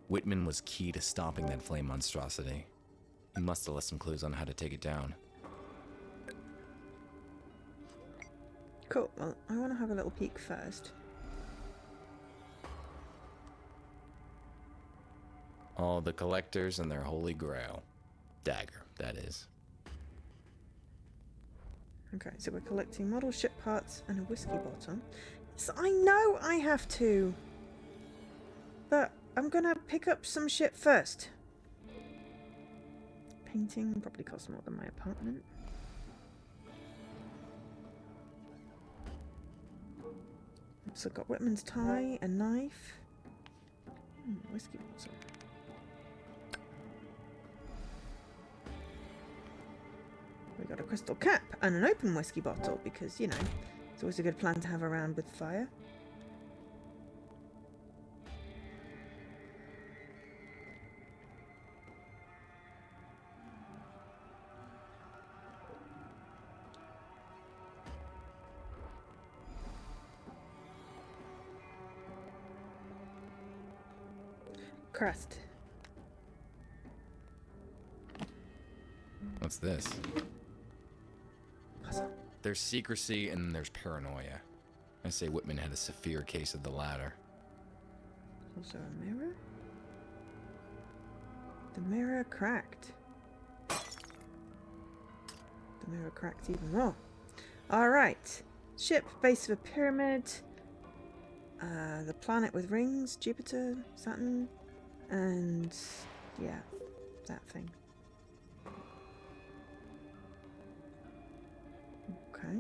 Whitman was key to stopping that flame monstrosity. He must have left some clues on how to take it down. Cool, well, I want to have a little peek first. All the collectors and their holy grail. Dagger, that is. Okay, so we're collecting model ship parts and a whiskey bottle. Yes, I know I have to. But I'm gonna pick up some shit first. Painting probably costs more than my apartment. So got Whitman's tie, a knife. Whiskey bottle. We got a crystal cap and an open whiskey bottle because, you know, it's always a good plan to have around with fire. Crust. What's this? Puzzle. There's secrecy and there's paranoia. I say Whitman had a severe case of the latter. Also a mirror? The mirror cracked. The mirror cracked even more. Alright. Ship, base of a pyramid. The planet with rings, Jupiter, Saturn, and yeah, that thing. Okay.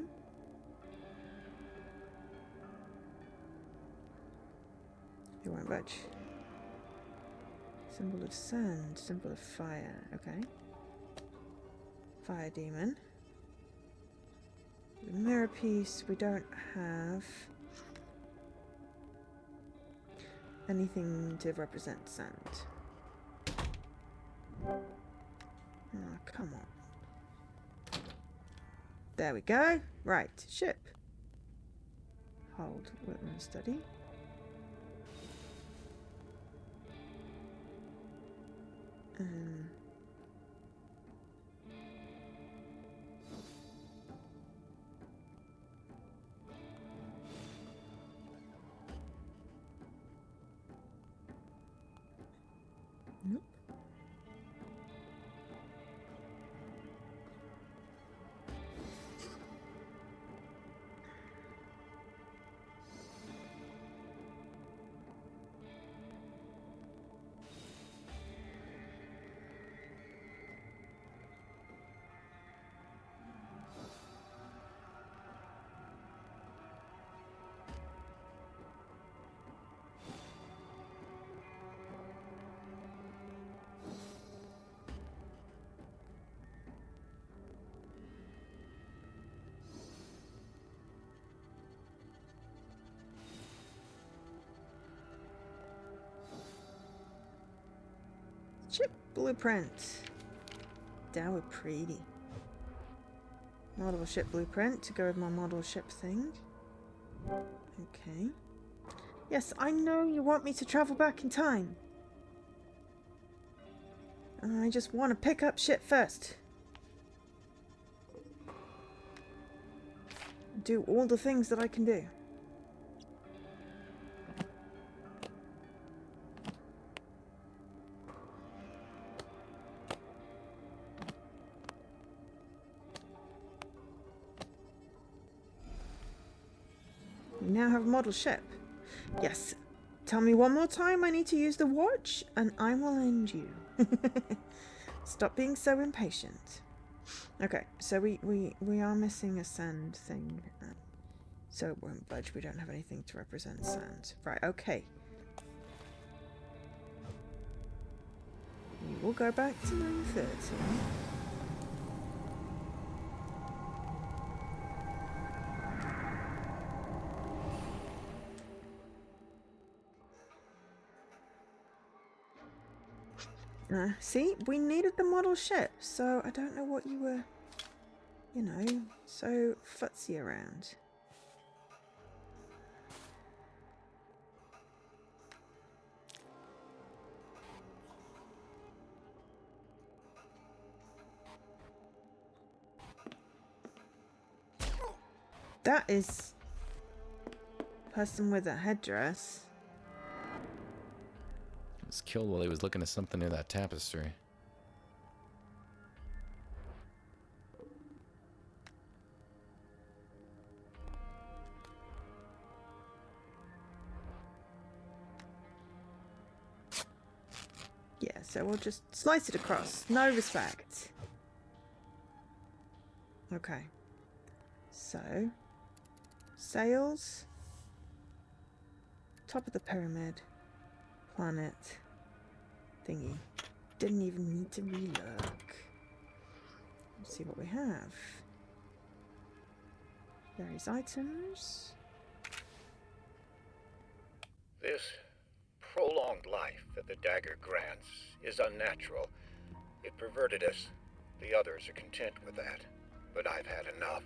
You won't budge. Symbol of sand, symbol of fire. Okay. Fire demon. The mirror piece, we don't have anything to represent sand. Oh, come on. There we go. Right, ship. Hold Whitman study. Nope. Ship blueprint. Dower pretty. Model ship blueprint to go with my model ship thing. Okay. Yes, I know you want me to travel back in time. I just want to pick up shit first. Do all the things that I can do. We now have a model ship. Yes. Tell me one more time I need to use the watch, and I will end you. Stop being so impatient. Okay, so we are missing a sand thing. So it won't budge. We don't have anything to represent sand. Right, okay. We will go back to 9:30. See, we needed the model ship, so I don't know what you were, you know, so futzy around. That is person with a headdress. Was killed while he was looking at something near that tapestry. Yeah, so we'll just slice it across. No respect. Okay. So, sails. Top of the pyramid. Planet. Thingy. Didn't even need to relook. Let's see what we have. Various items. This prolonged life that the dagger grants is unnatural. It perverted us. The others are content with that, but I've had enough.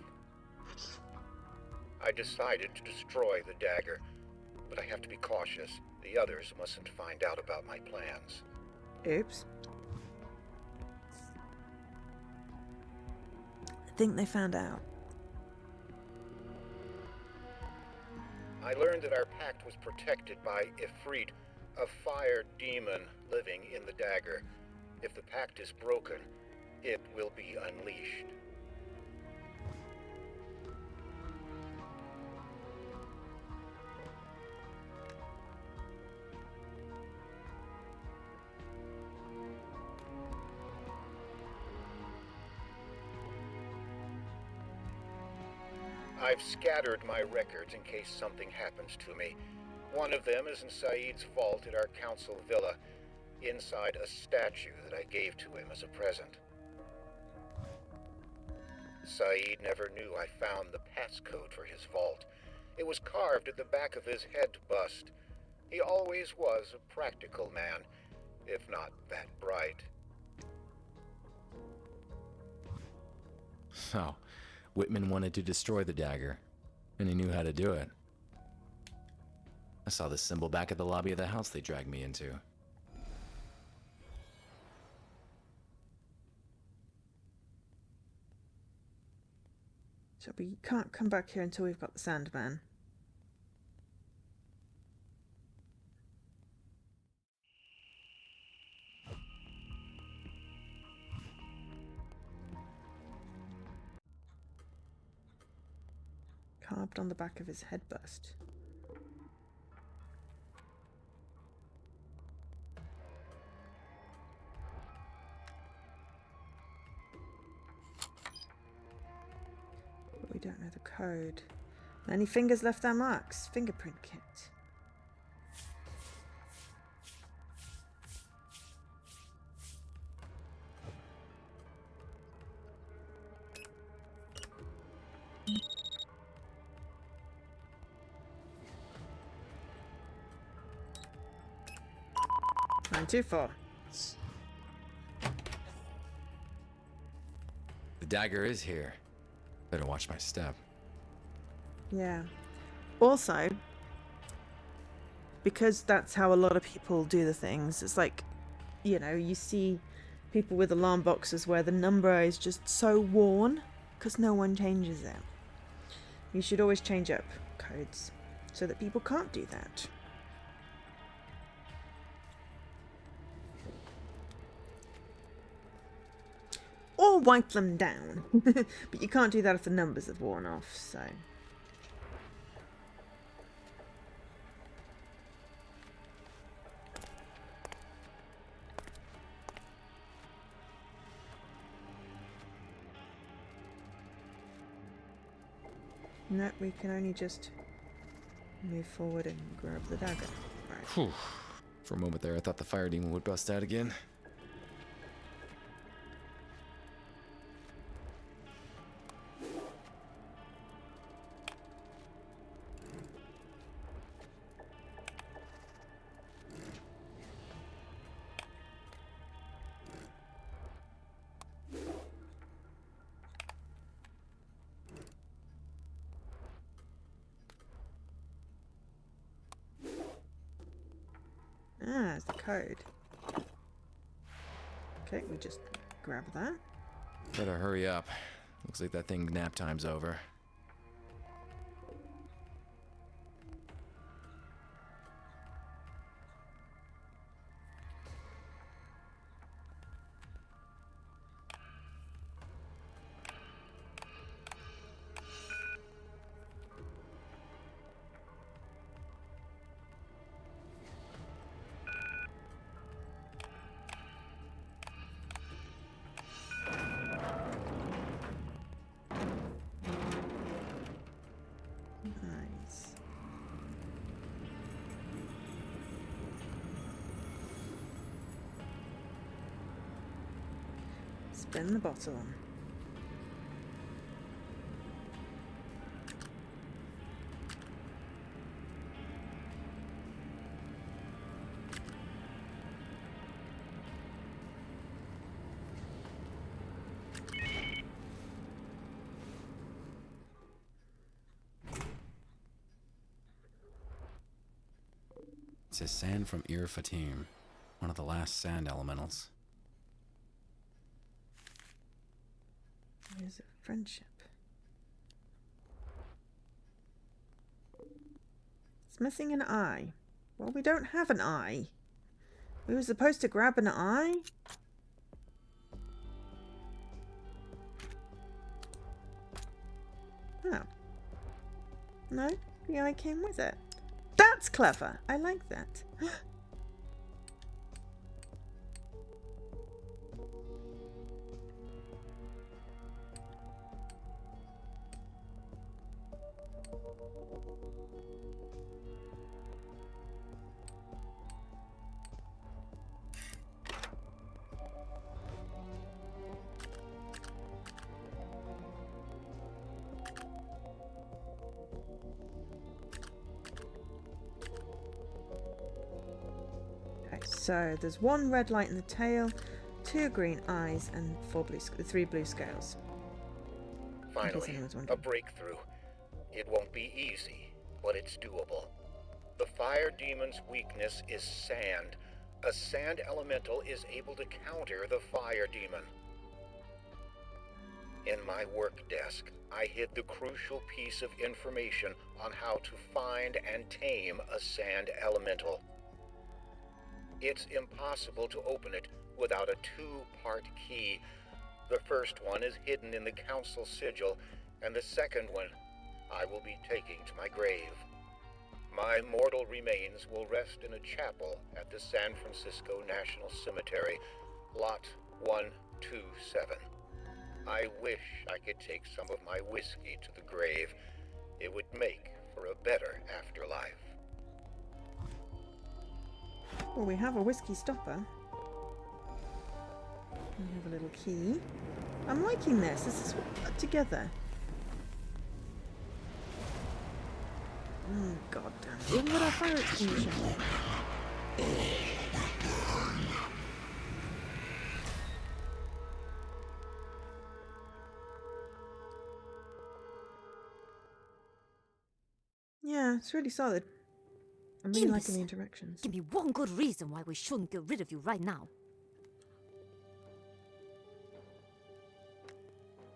I decided to destroy the dagger, but I have to be cautious. The others mustn't find out about my plans. Oops. I think they found out. I learned that our pact was protected by Ifrit, a fire demon living in the dagger. If the pact is broken, it will be unleashed. I've scattered my records in case something happens to me. One of them is in Saeed's vault at our council villa, inside a statue that I gave to him as a present. Saeed never knew I found the passcode for his vault. It was carved at the back of his head bust. He always was a practical man, if not that bright. So, Whitman wanted to destroy the dagger, and he knew how to do it. I saw the symbol back at the lobby of the house they dragged me into. So we can't come back here until we've got the Sandman. Carved on the back of his head bust. But we don't know the code. Many fingers left their marks. Fingerprint kit. Nine, 2, 4. The dagger is here. Better watch my step. Yeah. Also, because that's how a lot of people do the things, it's like, you know, you see people with alarm boxes where the number is just so worn because no one changes it. You should always change up codes so that people can't do that. Or wipe them down. But you can't do that if the numbers have worn off, so... No, we can only just move forward and grab the dagger. Right. Whew. For a moment there, I thought the fire demon would bust out again. Ah, it's the code. Okay, we just grab that. Better hurry up. Looks like that thing nap time's over. Spin the bottle. It says sand from Ir Fatim, one of the last sand elementals. Where's a friendship? It's missing an eye. Well, we don't have an eye. We were supposed to grab an eye? Oh. No, the eye came with it. That's clever. I like that. So there's one red light in the tail, 2 green eyes, and 3 blue scales. Finally, a breakthrough. It won't be easy, but it's doable. The fire demon's weakness is sand. A sand elemental is able to counter the fire demon. In my work desk, I hid the crucial piece of information on how to find and tame a sand elemental. It's impossible to open it without a 2-part key. The first one is hidden in the council sigil, and the second one I will be taking to my grave. My mortal remains will rest in a chapel at the San Francisco National Cemetery, Lot 127. I wish I could take some of my whiskey to the grave. It would make for a better afterlife. Well, we have a whiskey stopper. We have a little key. I'm liking this. This is what we put together. Oh, god damn. Even with our fire extinguisher. Yeah, it's really solid. I'm really liking the interactions. Give me one good reason why we shouldn't get rid of you right now.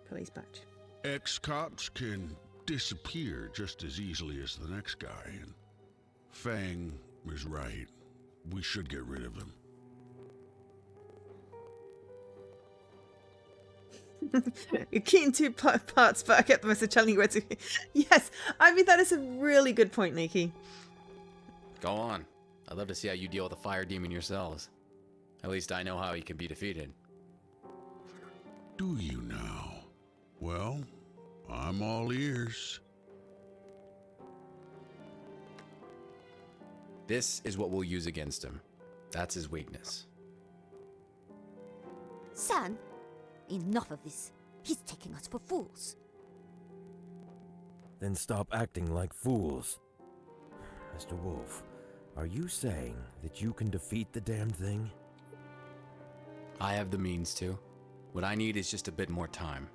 Police badge. Ex-cops can disappear just as easily as the next guy, and Fang is right. We should get rid of him. You're keen 2 parts, but I get the message telling you where to. Yes, I mean, that is a really good point, Nikki. Go on. I'd love to see how you deal with the fire demon yourselves. At least I know how he can be defeated. Do you now? Well, I'm all ears. This is what we'll use against him. That's his weakness. San, enough of this. He's taking us for fools. Then stop acting like fools. Mr. Wolfe, are you saying that you can defeat the damn thing? I have the means to. What I need is just a bit more time,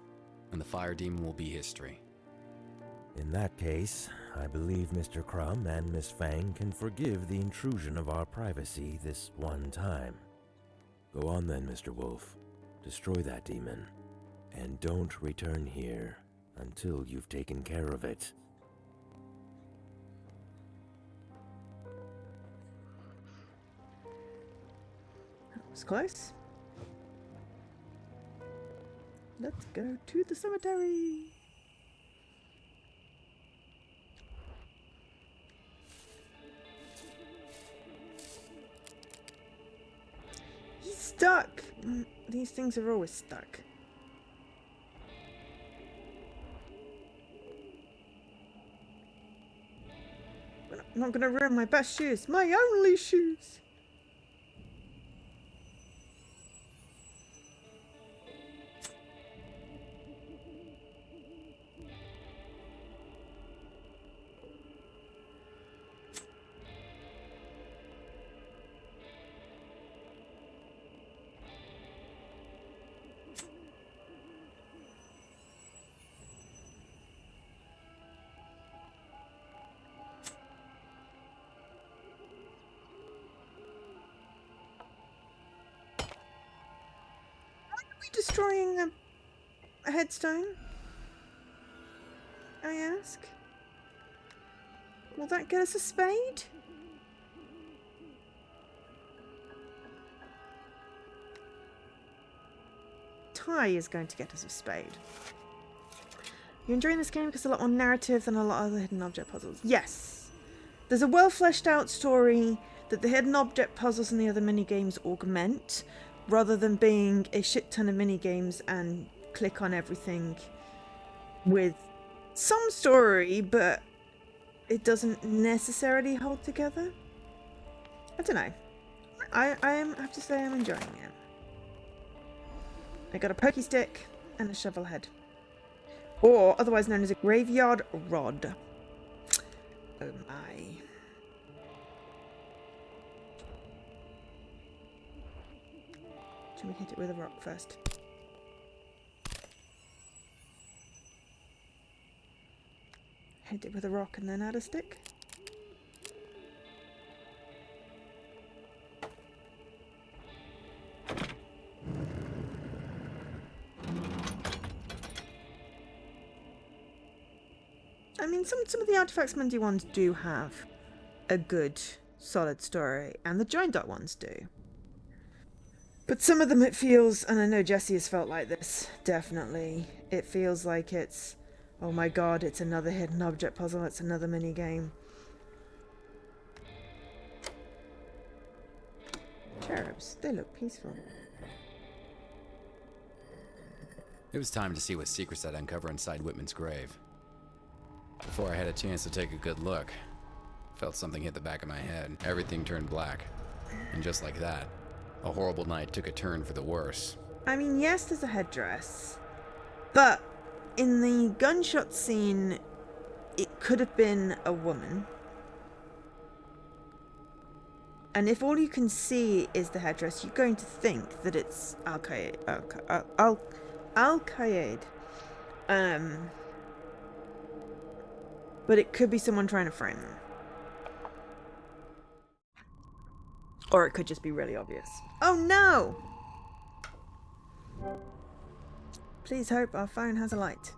and the fire demon will be history. In that case, I believe Mr. Crumb and Miss Fang can forgive the intrusion of our privacy this one time. Go on then, Mr. Wolfe. Destroy that demon, and don't return here until you've taken care of it. That was close. Let's go to the cemetery. He's stuck. These things are always stuck. I'm not gonna ruin my best shoes. My only shoes. destroying a headstone? I ask. Will that get us a spade? Ty is going to get us a spade. You're enjoying this game because it's a lot more narrative than a lot of the hidden object puzzles. Yes. There's a well fleshed out story that the hidden object puzzles and the other mini-games augment, rather than being a shit ton of mini-games and click on everything with some story, but it doesn't necessarily hold together. I don't know. I have to say I'm enjoying it. I got a pokey stick and a shovel head. Or otherwise known as a graveyard rod. Oh my. Should we hit it with a rock first? Hit it with a rock and then add a stick? I mean, some of the Artifacts Monday ones do have a good, solid story, and the Joint Dot ones do. But some of them it feels, and I know Jesse has felt like this, definitely, it feels like it's, oh my god, it's another hidden object puzzle, it's another mini game. Cherubs, they look peaceful. It was time to see what secrets I'd uncover inside Whitman's grave. Before I had a chance to take a good look, felt something hit the back of my head. Everything turned black. And just like that, a horrible night took a turn for the worse. I mean, yes, there's a headdress, but in the gunshot scene, it could have been a woman. And if all you can see is the headdress, you're going to think that it's Al-Qaeda. But it could be someone trying to frame them. Or it could just be really obvious. Oh no! Please hope our phone has a light.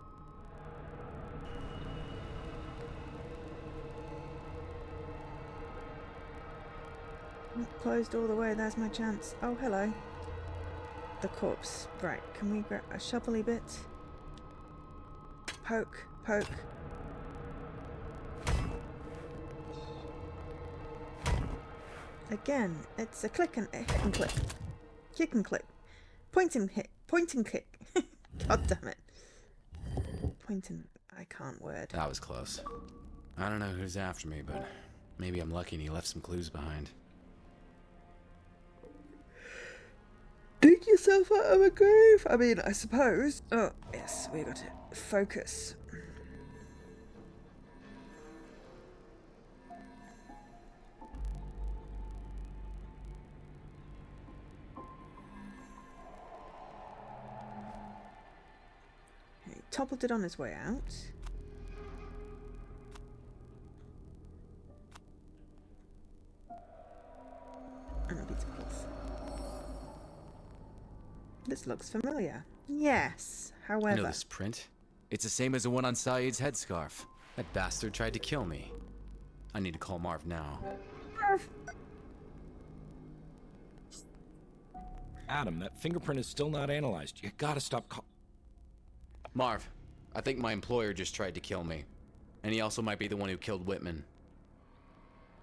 Not closed all the way, there's my chance. Oh, hello. The corpse. Right, can we grab a shovelly bit? Poke, poke. Again, it's a click and a hit and click. Kick and click. Point and hit. Point and click. God damn it. Point and... I can't word. That was close. I don't know who's after me, but maybe I'm lucky and he left some clues behind. Dig yourself out of a grave. I mean, I suppose. Oh, yes, we got it. Focus. He toppled it on his way out. And a piece of cloth. This looks familiar. Yes, however... You know this print? It's the same as the one on Saeed's headscarf. That bastard tried to kill me. I need to call Marv now. Marv! Adam, that fingerprint is still not analyzed. You gotta stop Marv, I think my employer just tried to kill me. And he also might be the one who killed Whitman.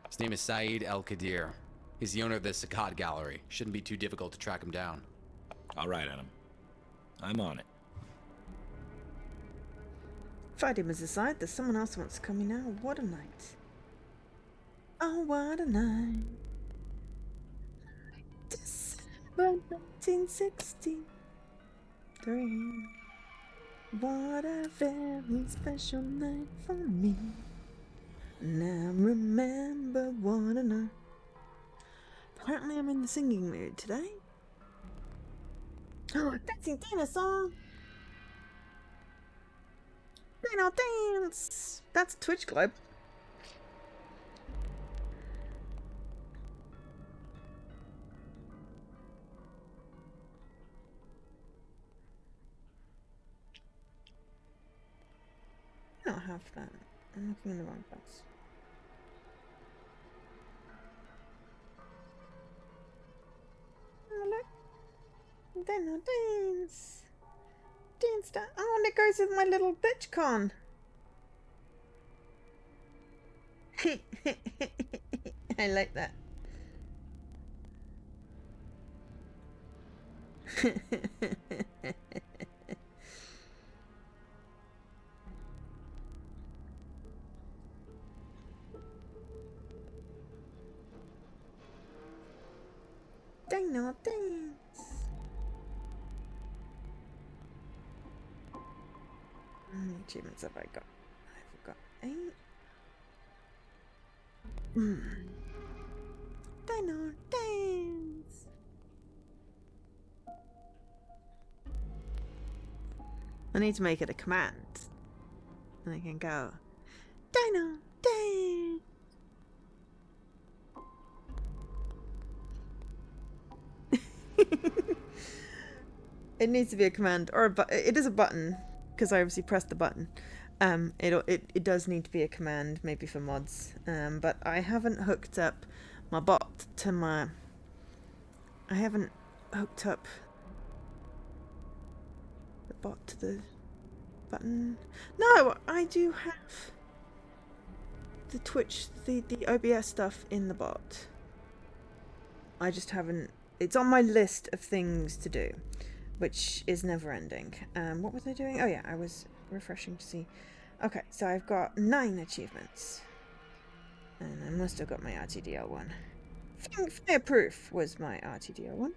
His name is Saeed El-Qadir. He's the owner of the Saqqat Gallery. Shouldn't be too difficult to track him down. All right, Adam. I'm on it. Fight him as a side. There's someone else wants to come in now. What a night. Oh, what a night. December 1963. What a very special night for me. Now remember what a night. Apparently I'm in the singing mood today. Oh, dancing dinosaur! Dino dance! That's Twitch Globe. not have that? I'm looking in the wrong place. Oh, look. Dance. Dance. Oh, and it goes with my little bitch con. I like that. Dino dance. How many achievements have I got? I've got 8. Dino dance. I need to make it a command. And I can go Dino dance. It needs to be a command or a button. It is a button because I obviously pressed the button. It does need to be a command, maybe for mods. But I haven't hooked up my bot to my. I haven't hooked up the bot to the button. No, I do have the Twitch, the OBS stuff in the bot. I just haven't. It's on my list of things to do, which is never ending. What was I doing? Oh yeah, I was refreshing to see. Okay, so I've got 9 achievements. And I must have got my RTDL one. Fireproof was my RTDL one.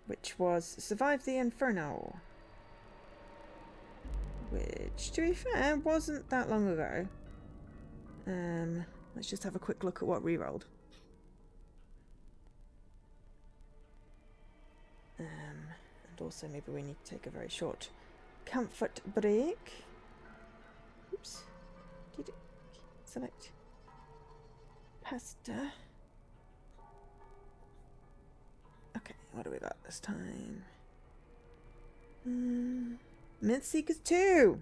Which was Survive the Inferno. Which, to be fair, wasn't that long ago. Let's just have a quick look at what re-rolled. And also maybe we need to take a very short comfort break. Oops. Did it select pasta? Okay, what do we got this time? Myth Seekers 2!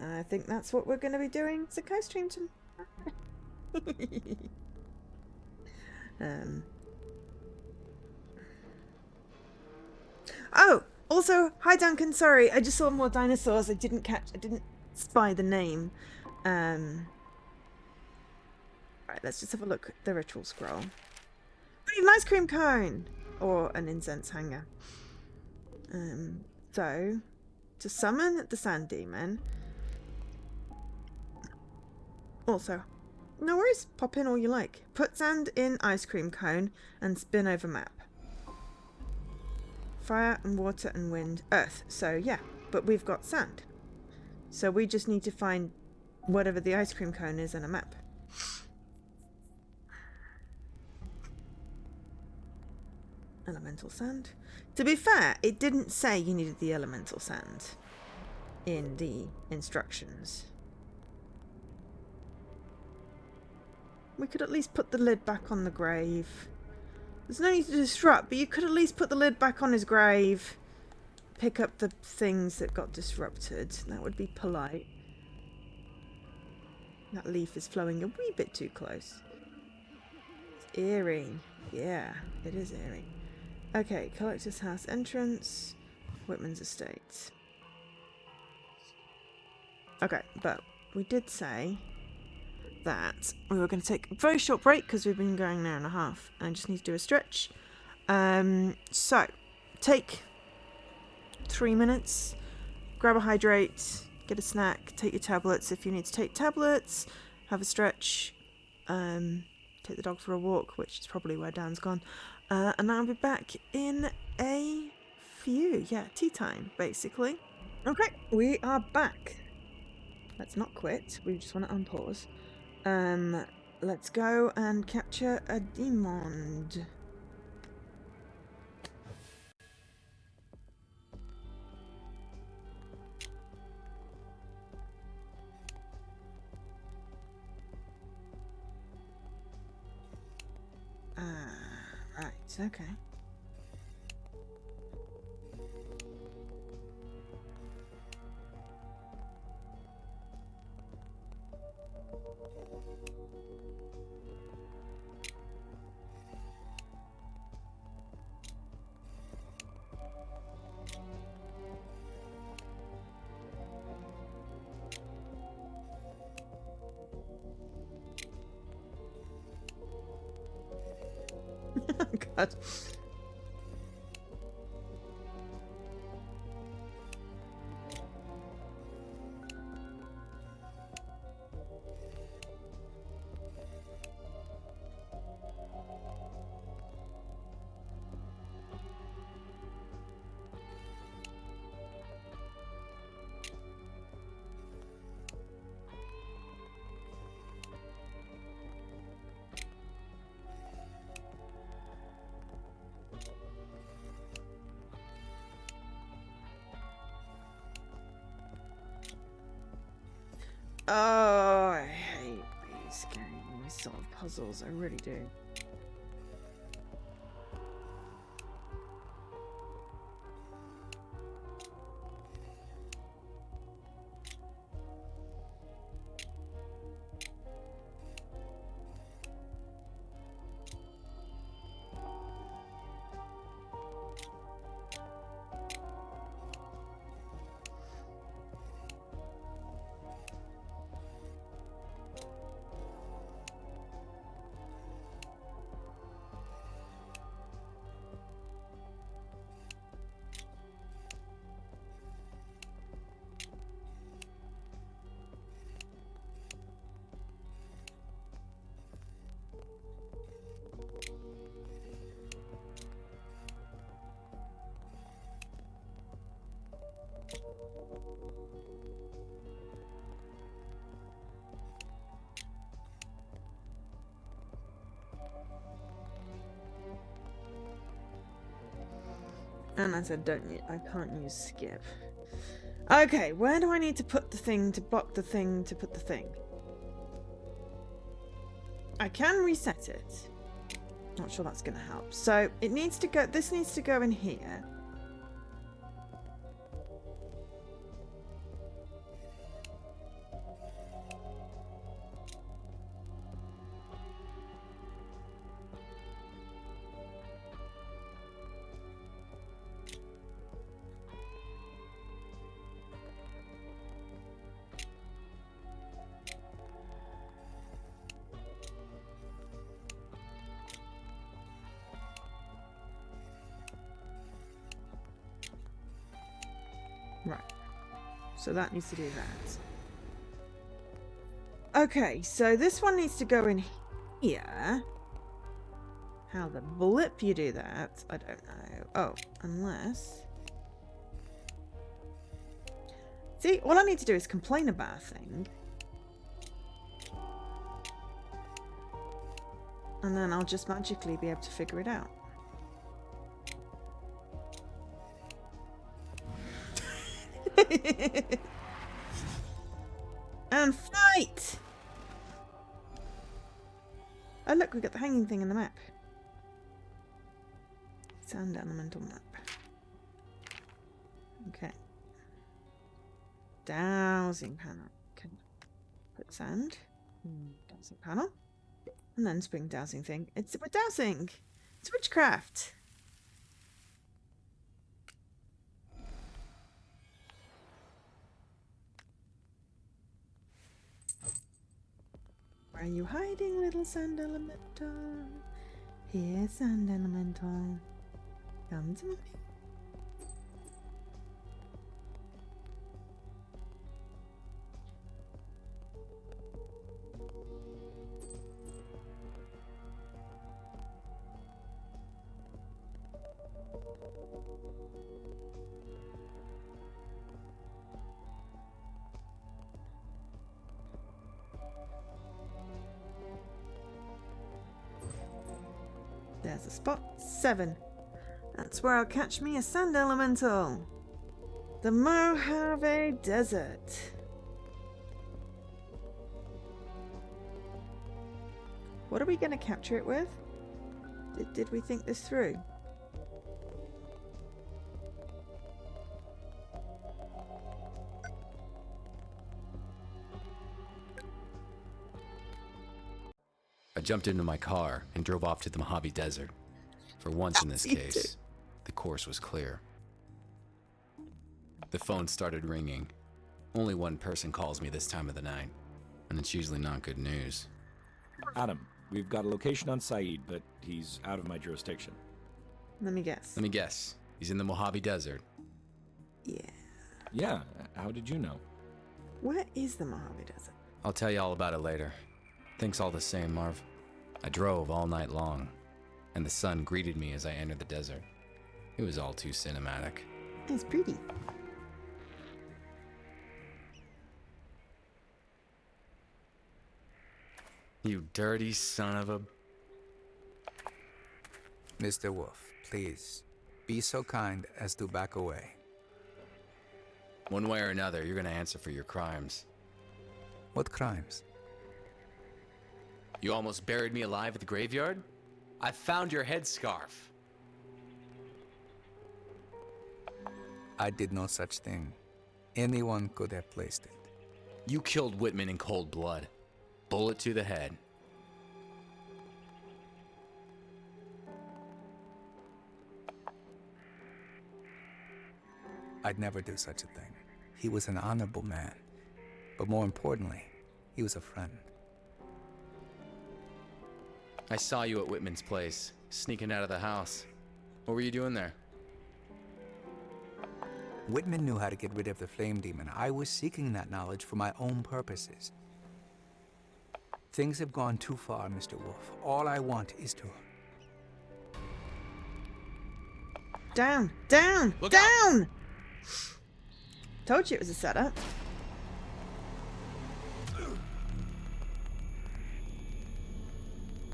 I think that's what we're going to be doing. It's a co-stream tomorrow. Oh, also, hi Duncan, sorry, I just saw more dinosaurs. I didn't spy the name. Right, let's just have a look at the ritual scroll. We need an ice cream cone! Or an incense hanger. So, to summon the sand demon. Also, no worries, pop in all you like. Put sand in ice cream cone and spin over map. Fire and water and wind, earth. So yeah, but we've got sand. So we just need to find whatever the ice cream cone is in a map. Elemental sand. To be fair, it didn't say you needed the elemental sand in the instructions. We could at least put the lid back on the grave. There's no need to disrupt, but you could at least put the lid back on his grave. Pick up the things that got disrupted. That would be polite. That leaf is flowing a wee bit too close. It's eerie. Yeah, it is eerie. Okay, collector's house entrance. Whitman's estate. Okay, but we did say that we were going to take a very short break because we've been going an hour and a half and I just need to do a stretch. So take 3 minutes, grab a hydrate, get a snack, take your tablets if you need to take tablets, have a stretch, take the dog for a walk, which is probably where Dan's gone, and I'll be back in a few. Yeah, tea time basically. Okay, we are back. Let's not quit, we just want to unpause. Let's go and capture a demon. okay. Oh god. Oh, I hate these sort of puzzles. I really do. And I said, I can't use skip. Okay, where do I need to put the thing to block the thing to put the thing? I can reset it. Not sure that's going to help. So it needs to go, this needs to go in here. Right. So that needs to do that. Okay, so this one needs to go in here. How the blip you do that, I don't know. Oh, unless... See, all I need to do is complain about a thing. And then I'll just magically be able to figure it out. And fight! Oh look, we got the hanging thing in the map. Sand elemental map. Okay. Dowsing panel. Can put sand. Dowsing panel. And then spring dowsing thing. We're dowsing! It's witchcraft! Where are you hiding, little sand elemental? Here, sand elemental. Come to me. There's a spot. 7. That's where I'll catch me a sand elemental. The Mojave Desert. What are we going to capture it with? Did we think this through? I jumped into my car and drove off to the Mojave Desert. For once in this case, the course was clear. The phone started ringing. Only one person calls me this time of the night, and it's usually not good news. Adam, we've got a location on Saeed, but he's out of my jurisdiction. Let me guess. He's in the Mojave Desert. Yeah. Yeah, how did you know? Where is the Mojave Desert? I'll tell you all about it later. Thanks all the same, Marv. I drove all night long, and the sun greeted me as I entered the desert. It was all too cinematic. It's pretty. You dirty son of a... Mr. Wolfe, please, be so kind as to back away. One way or another, you're gonna answer for your crimes. What crimes? You almost buried me alive at the graveyard? I found your headscarf. I did no such thing. Anyone could have placed it. You killed Whitman in cold blood. Bullet to the head. I'd never do such a thing. He was an honorable man. But more importantly, he was a friend. I saw you at Whitman's place, sneaking out of the house. What were you doing there? Whitman knew how to get rid of the flame demon. I was seeking that knowledge for my own purposes. Things have gone too far, Mr. Wolfe. All I want is to... Down! Down! Look down! out. Told you it was a setup.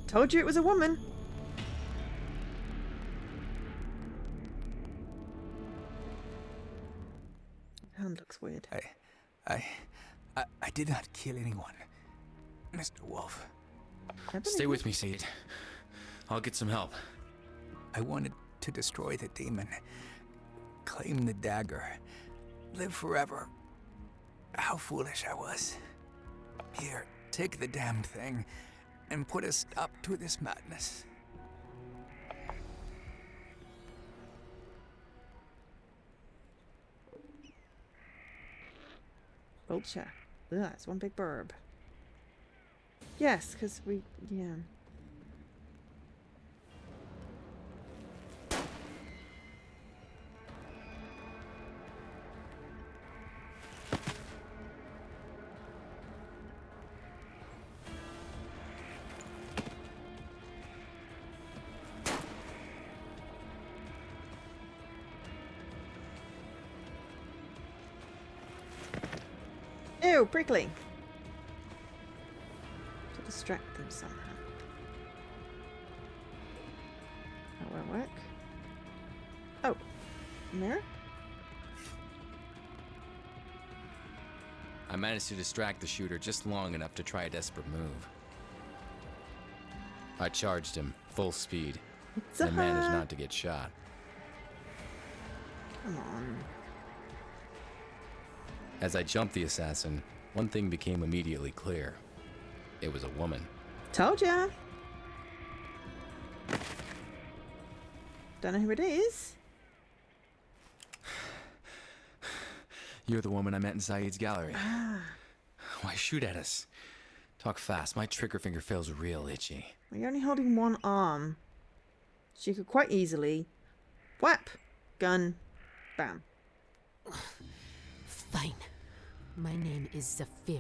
Told you it was a woman. Hand looks weird. I did not kill anyone, Mr. Wolfe. Stay with me, Saeed. I'll get some help. I wanted to destroy the demon, claim the dagger, live forever. How foolish I was. Here, take the damned thing, and put a stop to this madness. Vulture. Ugh, it's one big burb. Yes, because yeah. Ew, prickly. To distract them somehow. That won't work. Oh, mirror? I managed to distract the shooter just long enough to try a desperate move. I charged him, full speed, and managed not to get shot. Come on. As I jumped the assassin, one thing became immediately clear. It was a woman. Told ya. Don't know who it is. You're the woman I met in Saeed's gallery. Why shoot at us? Talk fast. My trigger finger feels real itchy. Well, you're only holding one arm. So you could quite easily... Whap! Gun. Bam. Fine. My name is Zafira.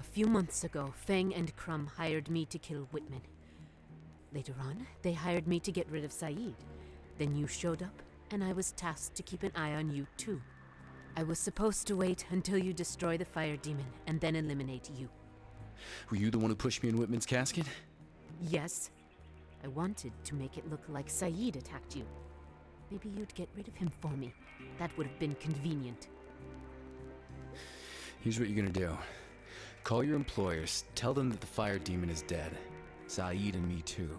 A few months ago, Feng and Crumb hired me to kill Whitman. Later on, they hired me to get rid of Saeed. Then you showed up, and I was tasked to keep an eye on you too. I was supposed to wait until you destroy the fire demon, and then eliminate you. Were you the one who pushed me in Whitman's casket? Yes. I wanted to make it look like Saeed attacked you. Maybe you'd get rid of him for me. That would have been convenient. Here's what you're gonna do. Call your employers, tell them that the fire demon is dead. Saeed and me too.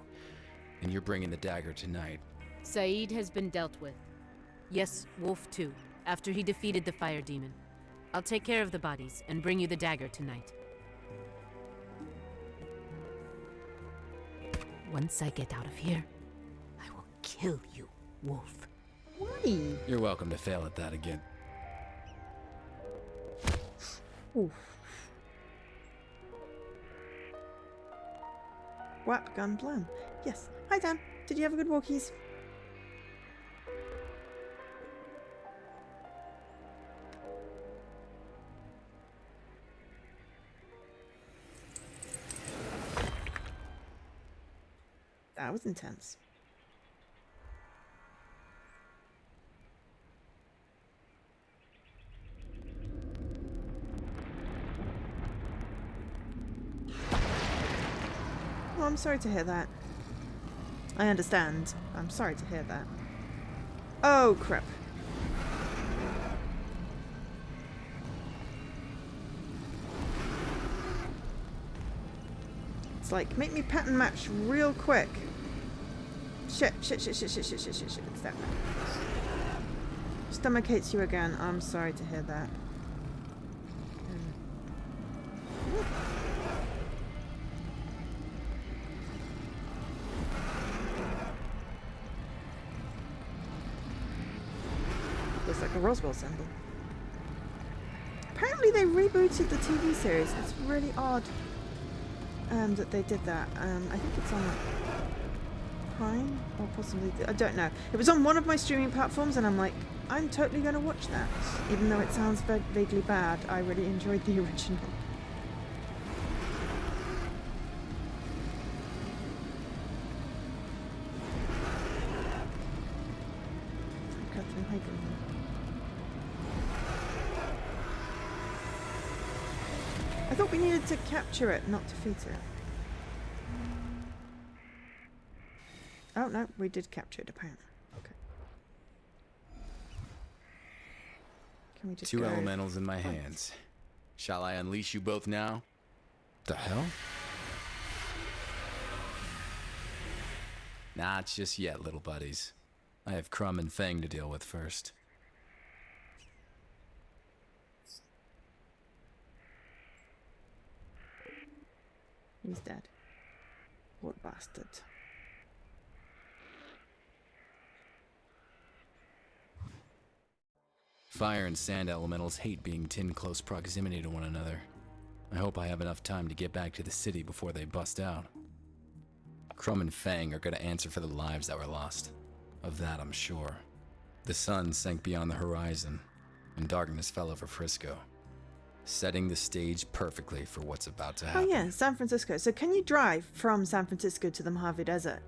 And you're bringing the dagger tonight. Saeed has been dealt with. Yes, Wolfe too, after he defeated the fire demon. I'll take care of the bodies and bring you the dagger tonight. Once I get out of here, I will kill you, Wolfe. Why? You're welcome to fail at that again. Oof. Whap, gun, blam. Yes. Hi, Dan. Did you have a good walkies? That was intense. Oh, I'm sorry to hear that. I understand. I'm sorry to hear that. Oh, crap. It's like, make me pattern match real quick. Shit. It's that way. Stomach aches you again. I'm sorry to hear that. Looks like a Roswell symbol. Apparently they rebooted the TV series. It's really odd that they did that. I think it's on Prime or possibly... I don't know. It was on one of my streaming platforms and I'm like, I'm totally going to watch that. Even though it sounds vaguely bad, I really enjoyed the original. Catherine Hagen. I thought we needed to capture it, not defeat it. Oh no, we did capture it apparently. Okay. Can we just Two go? elementals in my hands. Shall I unleash you both now? The hell? Not just yet, little buddies. I have Crumb and Fang to deal with first. He's dead. What bastard. Fire and sand elementals hate being in close proximity to one another. I hope I have enough time to get back to the city before they bust out. Crumb and Fang are going to answer for the lives that were lost. Of that, I'm sure. The sun sank beyond the horizon, and darkness fell over Frisco, setting the stage perfectly for what's about to happen. Oh yeah, San Francisco. So can you drive from San Francisco to the Mojave Desert?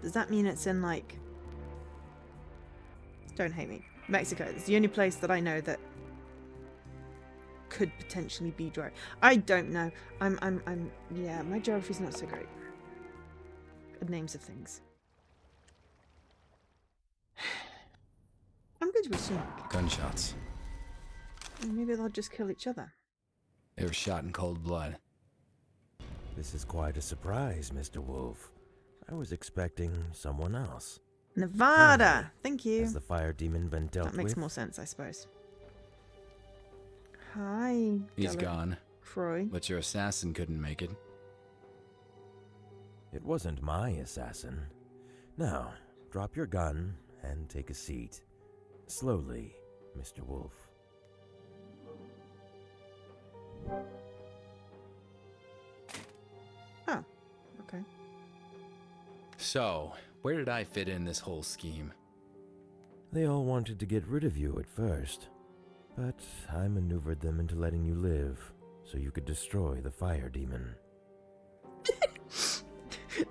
Does that mean it's in like... Don't hate me. Mexico. It's the only place that I know that could potentially be dry. I don't know. Yeah, my geography's not so great. Good names of things. I'm going to assume. Gunshots. Maybe they'll just kill each other. They were shot in cold blood. This is quite a surprise, Mr. Wolfe. I was expecting someone else. Nevada! Thank you. Has the fire demon been dealt with? That makes more sense, I suppose. Hi. He's gone. Croy. But your assassin couldn't make it. It wasn't my assassin. Now, drop your gun and take a seat. Slowly, Mr. Wolfe. Oh, okay. So, where did I fit in this whole scheme? They all wanted to get rid of you at first, but I maneuvered them into letting you live so you could destroy the fire demon.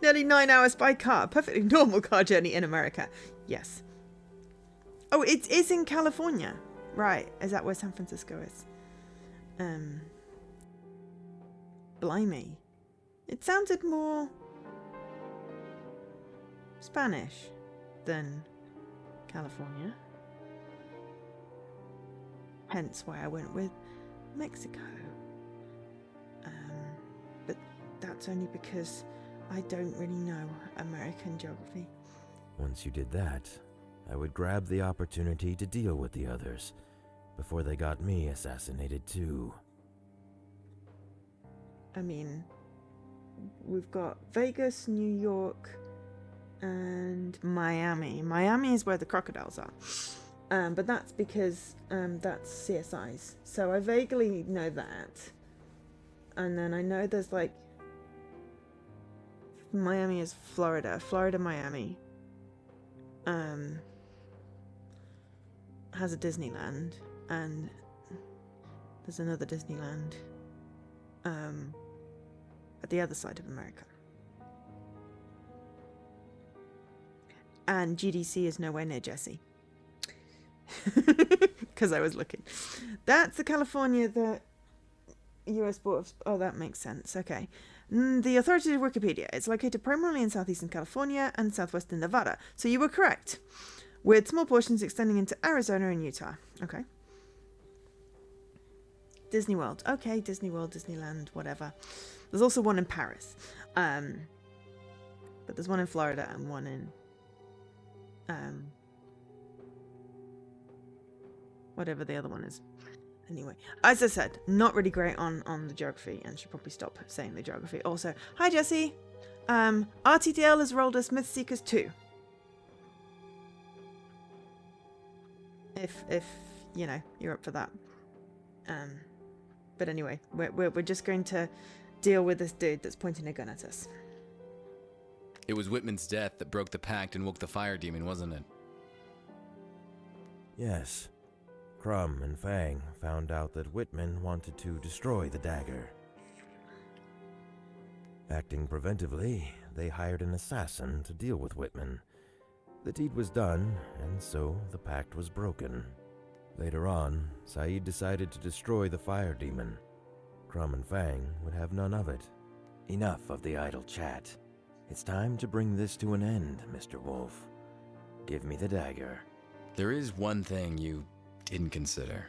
Nearly 9 hours by car. Perfectly normal car journey in America. Yes. Oh, it is in California. Right. Is that where San Francisco is? Blimey. It sounded more Spanish than California. Hence why I went with Mexico. But that's only because I don't really know American geography. Once you did that, I would grab the opportunity to deal with the others before they got me assassinated too. I mean, we've got Vegas, New York, and Miami. Miami is where the crocodiles are. But that's because that's CSI's. So I vaguely know that. And then I know there's like... Miami is Florida. Florida, Miami. Has a Disneyland. And there's another Disneyland. At the other side of America. And GDC is nowhere near Jesse. Because I was looking. That's the California that US Board of... Oh, that makes sense. Okay. The authoritative Wikipedia. It's located primarily in southeastern California and southwestern Nevada. So you were correct. With small portions extending into Arizona and Utah. Okay. Disney World. Okay, Disney World, Disneyland, whatever. There's also one in Paris. But there's one in Florida and one in... whatever the other one is. Anyway, as I said, not really great on the geography, and should probably stop saying the geography. Also, hi Jesse. RTTL has rolled us Myth Seekers 2. If you know you're up for that. But anyway, we're just going to deal with this dude that's pointing a gun at us. It was Whitman's death that broke the pact and woke the fire demon, wasn't it? Yes. Crumb and Fang found out that Whitman wanted to destroy the dagger. Acting preventively, they hired an assassin to deal with Whitman. The deed was done, and so the pact was broken. Later on, Saeed decided to destroy the fire demon. Crumb and Fang would have none of it. Enough of the idle chat. It's time to bring this to an end, Mr. Wolfe. Give me the dagger. There is one thing you didn't consider.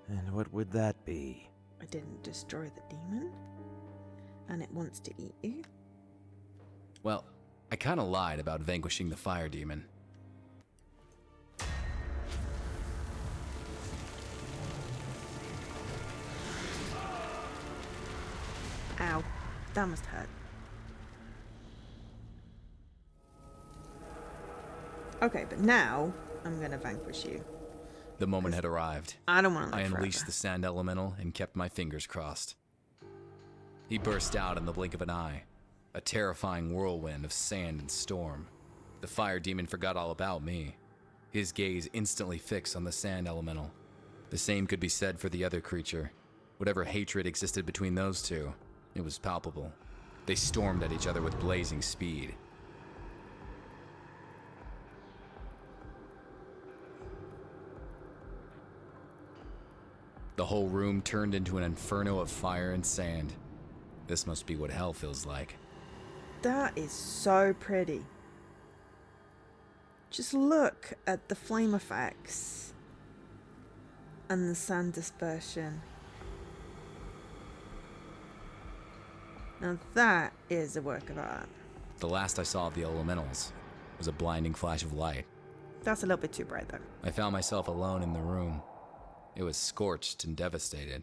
And what would that be? I didn't destroy the demon. And it wants to eat you. Well, I kinda lied about vanquishing the fire demon. Ow. That must hurt. Okay, but now I'm gonna vanquish you. The moment had arrived. I don't want to I live unleashed forever. the sand elemental and kept my fingers crossed. He burst out in the blink of an eye, a terrifying whirlwind of sand and storm. The fire demon forgot all about me, his gaze instantly fixed on the sand elemental. The same could be said for the other creature. Whatever hatred existed between those two, it was palpable. They stormed at each other with blazing speed. The whole room turned into an inferno of fire and sand. This must be what hell feels like. That is so pretty. Just look at the flame effects and the sand dispersion. Now that is a work of art. The last I saw of the elementals was a blinding flash of light. That's a little bit too bright though. I found myself alone in the room. It was scorched and devastated,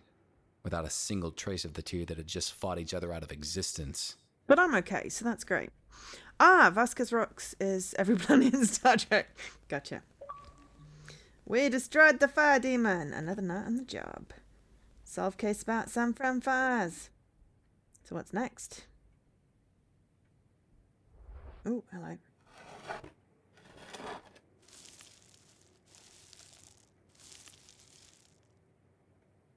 without a single trace of the two that had just fought each other out of existence. But I'm okay, so that's great. Ah, Vasquez Rocks is every planet in Star Trek. Gotcha. We destroyed the fire demon. Another night on the job. Solve case about San Fran fires. So what's next? Oh, hello.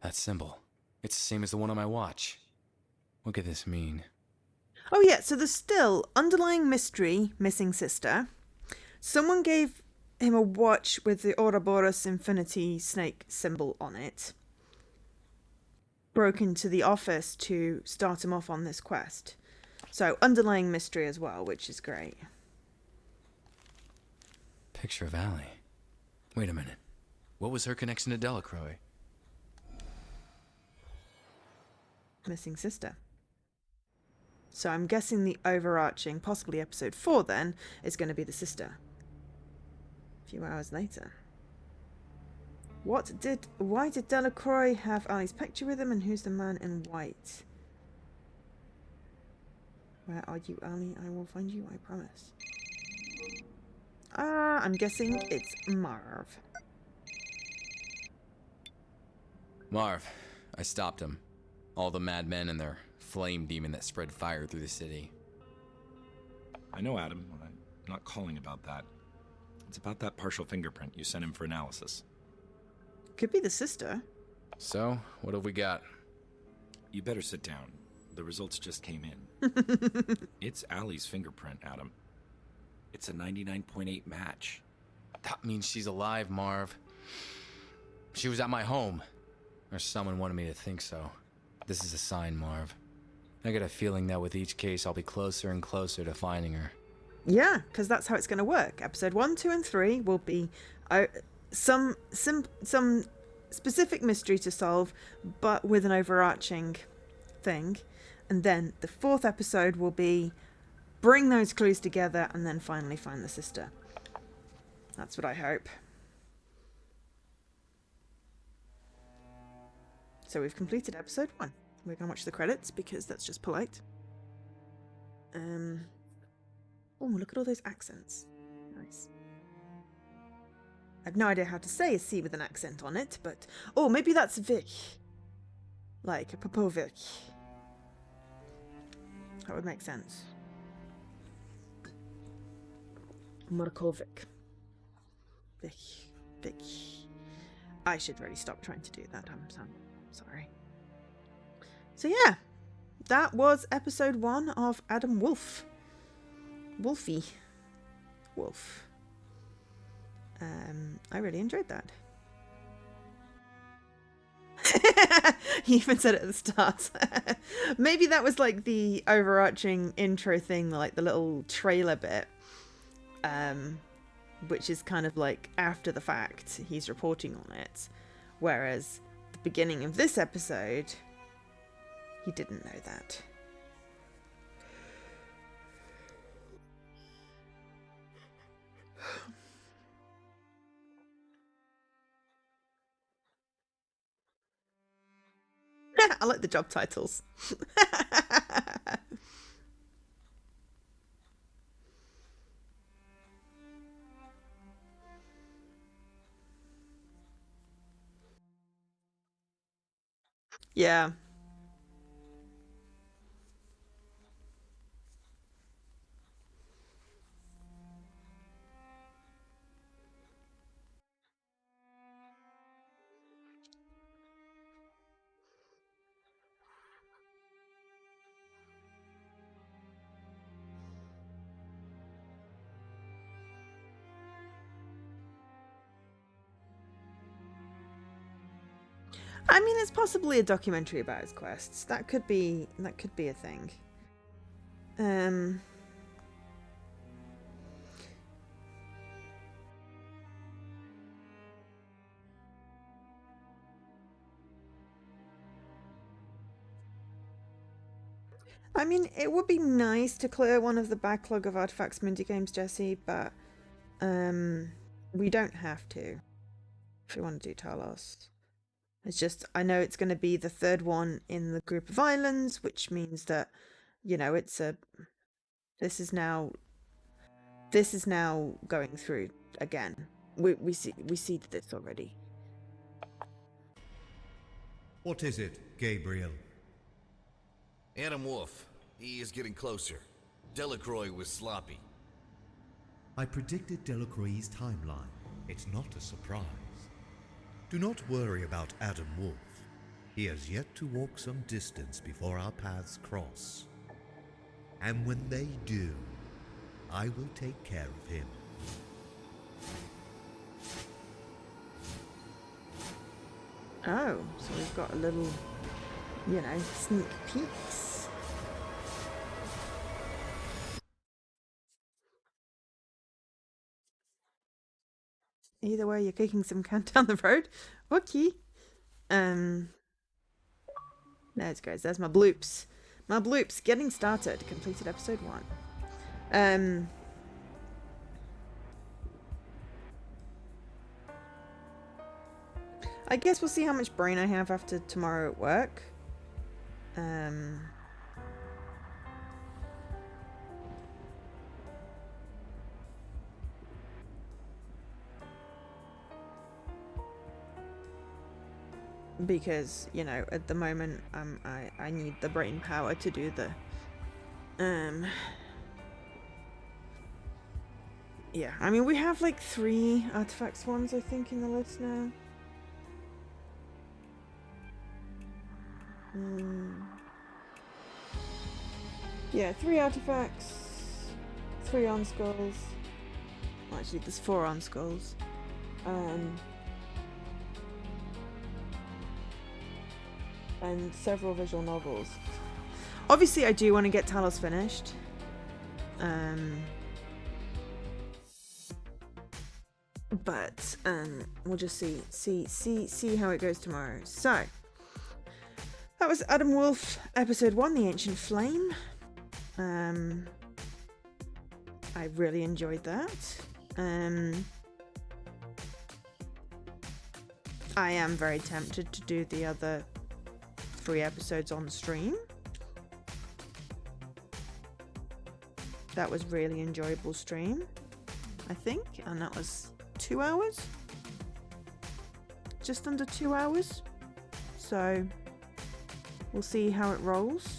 That symbol. It's the same as the one on my watch. What could this mean? Oh yeah, so there's still underlying mystery, missing sister. Someone gave him a watch with the Ouroboros infinity snake symbol on it. Broke into the office to start him off on this quest. So underlying mystery as well, which is great. Picture of Allie. Wait a minute. What was her connection to Delacroix? Missing sister. So I'm guessing the overarching, possibly episode 4 then, is going to be the sister. A few hours later. Why did Delacroix have Ali's picture with him, and who's the man in white? Where are you, Ali? I will find you, I promise. I'm guessing it's Marv. Marv, I stopped him. All the madmen and their flame demon that spread fire through the city. I know, Adam. I'm not calling about that. It's about that partial fingerprint you sent him for analysis. Could be the sister. So, what have we got? You better sit down. The results just came in. It's Ali's fingerprint, Adam. It's a 99.8 match. That means she's alive, Marv. She was at my home. Or someone wanted me to think so. This is a sign, Marv. I get a feeling that with each case, I'll be closer and closer to finding her. Yeah, because that's how it's going to work. Episode 1, 2, and 3 will be some specific mystery to solve, but with an overarching thing. And then the 4th episode will be bring those clues together and then finally find the sister. That's what I hope. So we've completed episode 1. We're going to watch the credits because that's just polite. Oh, look at all those accents. Nice. I have no idea how to say a C with an accent on it, but... Oh, maybe that's Vic. Like, Popovic. That would make sense. Markovic. Vic. I should really stop trying to do that. I'm sorry. So yeah, that was episode 1 of Adam Wolfe. Wolfie. Wolfe. I really enjoyed that. He even said it at the start. Maybe that was like the overarching intro thing, like the little trailer bit. Which is kind of like after the fact, he's reporting on it. Whereas the beginning of this episode, he didn't know that. I like the job titles. Yeah. I mean, it's possibly a documentary about his quests. That could be a thing. I mean, it would be nice to clear one of the backlog of Artifacts Mundi games, Jesse, but we don't have to if we want to do Talos. It's just, I know it's going to be the 3rd one in the group of islands, which means that, you know, this is now going through again. We see this already. What is it, Gabriel? Adam Wolfe. He is getting closer. Delacroix was sloppy. I predicted Delacroix's timeline. It's not a surprise. Do not worry about Adam Wolfe. He has yet to walk some distance before our paths cross. And when they do, I will take care of him. Oh, so we've got a little, you know, sneak peeks. Either way, you're kicking some can down the road. Okay. There it goes. There's my bloops. My bloops, getting started. Completed episode 1. I guess we'll see how much brain I have after tomorrow at work. Because, you know, at the moment, I need the brain power to do the, yeah, I mean, we have like 3 artifacts ones, I think, in the list now. Yeah, 3 artifacts, 3 on skulls. Well, actually, there's 4 on skulls. And several visual novels. Obviously, I do want to get Talos finished. But we'll just see how it goes tomorrow. So that was Adam Wolfe, episode 1, The Ancient Flame. I really enjoyed that. I am very tempted to do the other 3 episodes on stream. That was really enjoyable stream, I think, and that was 2 hours, just under 2 hours, so we'll see how it rolls.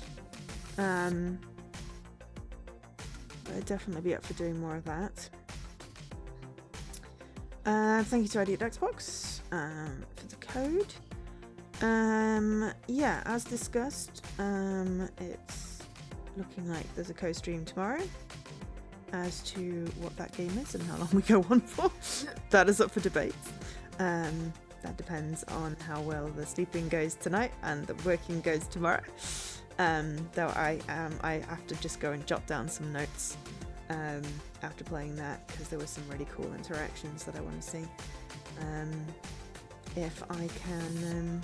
But I'd definitely be up for doing more of that. Thank you to ID at Xbox for the code. Yeah, as discussed, it's looking like there's a co-stream tomorrow. As to what that game is and how long we go on for, that is up for debate. That depends on how well the sleeping goes tonight and the working goes tomorrow. Though I have to just go and jot down some notes after playing that, because there were some really cool interactions that I want to see. If I can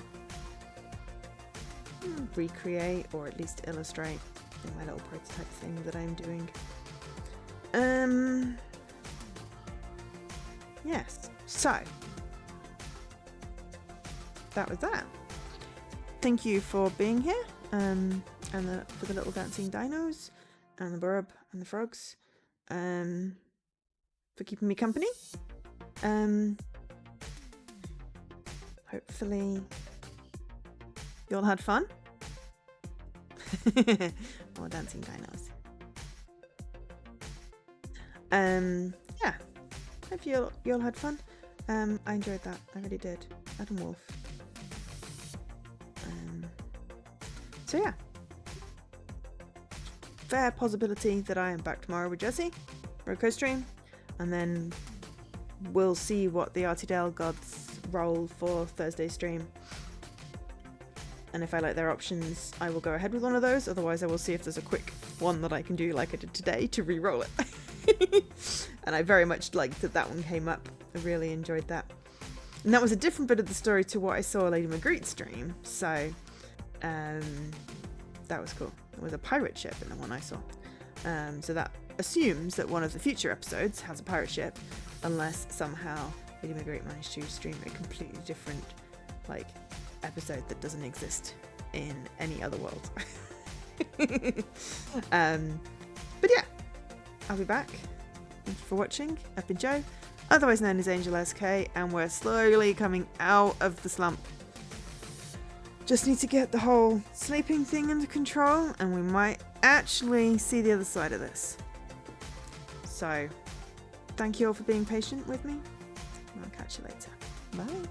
recreate or at least illustrate in my little prototype thing that I'm doing. Yes, so that was that. Thank you for being here, and for the little dancing dinos, and the burb, and the frogs, for keeping me company. Hopefully you all had fun. More dancing dinos. Yeah, hope you all had fun. I enjoyed that, I really did. Adam Wolfe. So yeah, fair possibility that I am back tomorrow with Jesse for a co-stream, and then we'll see what the Artidale gods roll for Thursday stream. And if I like their options, I will go ahead with one of those. Otherwise, I will see if there's a quick one that I can do like I did today to re-roll it. And I very much liked that one came up. I really enjoyed that. And that was a different bit of the story to what I saw Lady Magritte stream. So that was cool. There was a pirate ship in the one I saw. So that assumes that one of the future episodes has a pirate ship, unless somehow Lady Magritte managed to stream a completely different episode that doesn't exist in any other world. But yeah, I'll be back. Thank you for watching. I've been Joe, otherwise known as Angel SK, and we're slowly coming out of the slump. Just need to get the whole sleeping thing under control, and we might actually see the other side of this. So, thank you all for being patient with me, and I'll catch you later. Bye.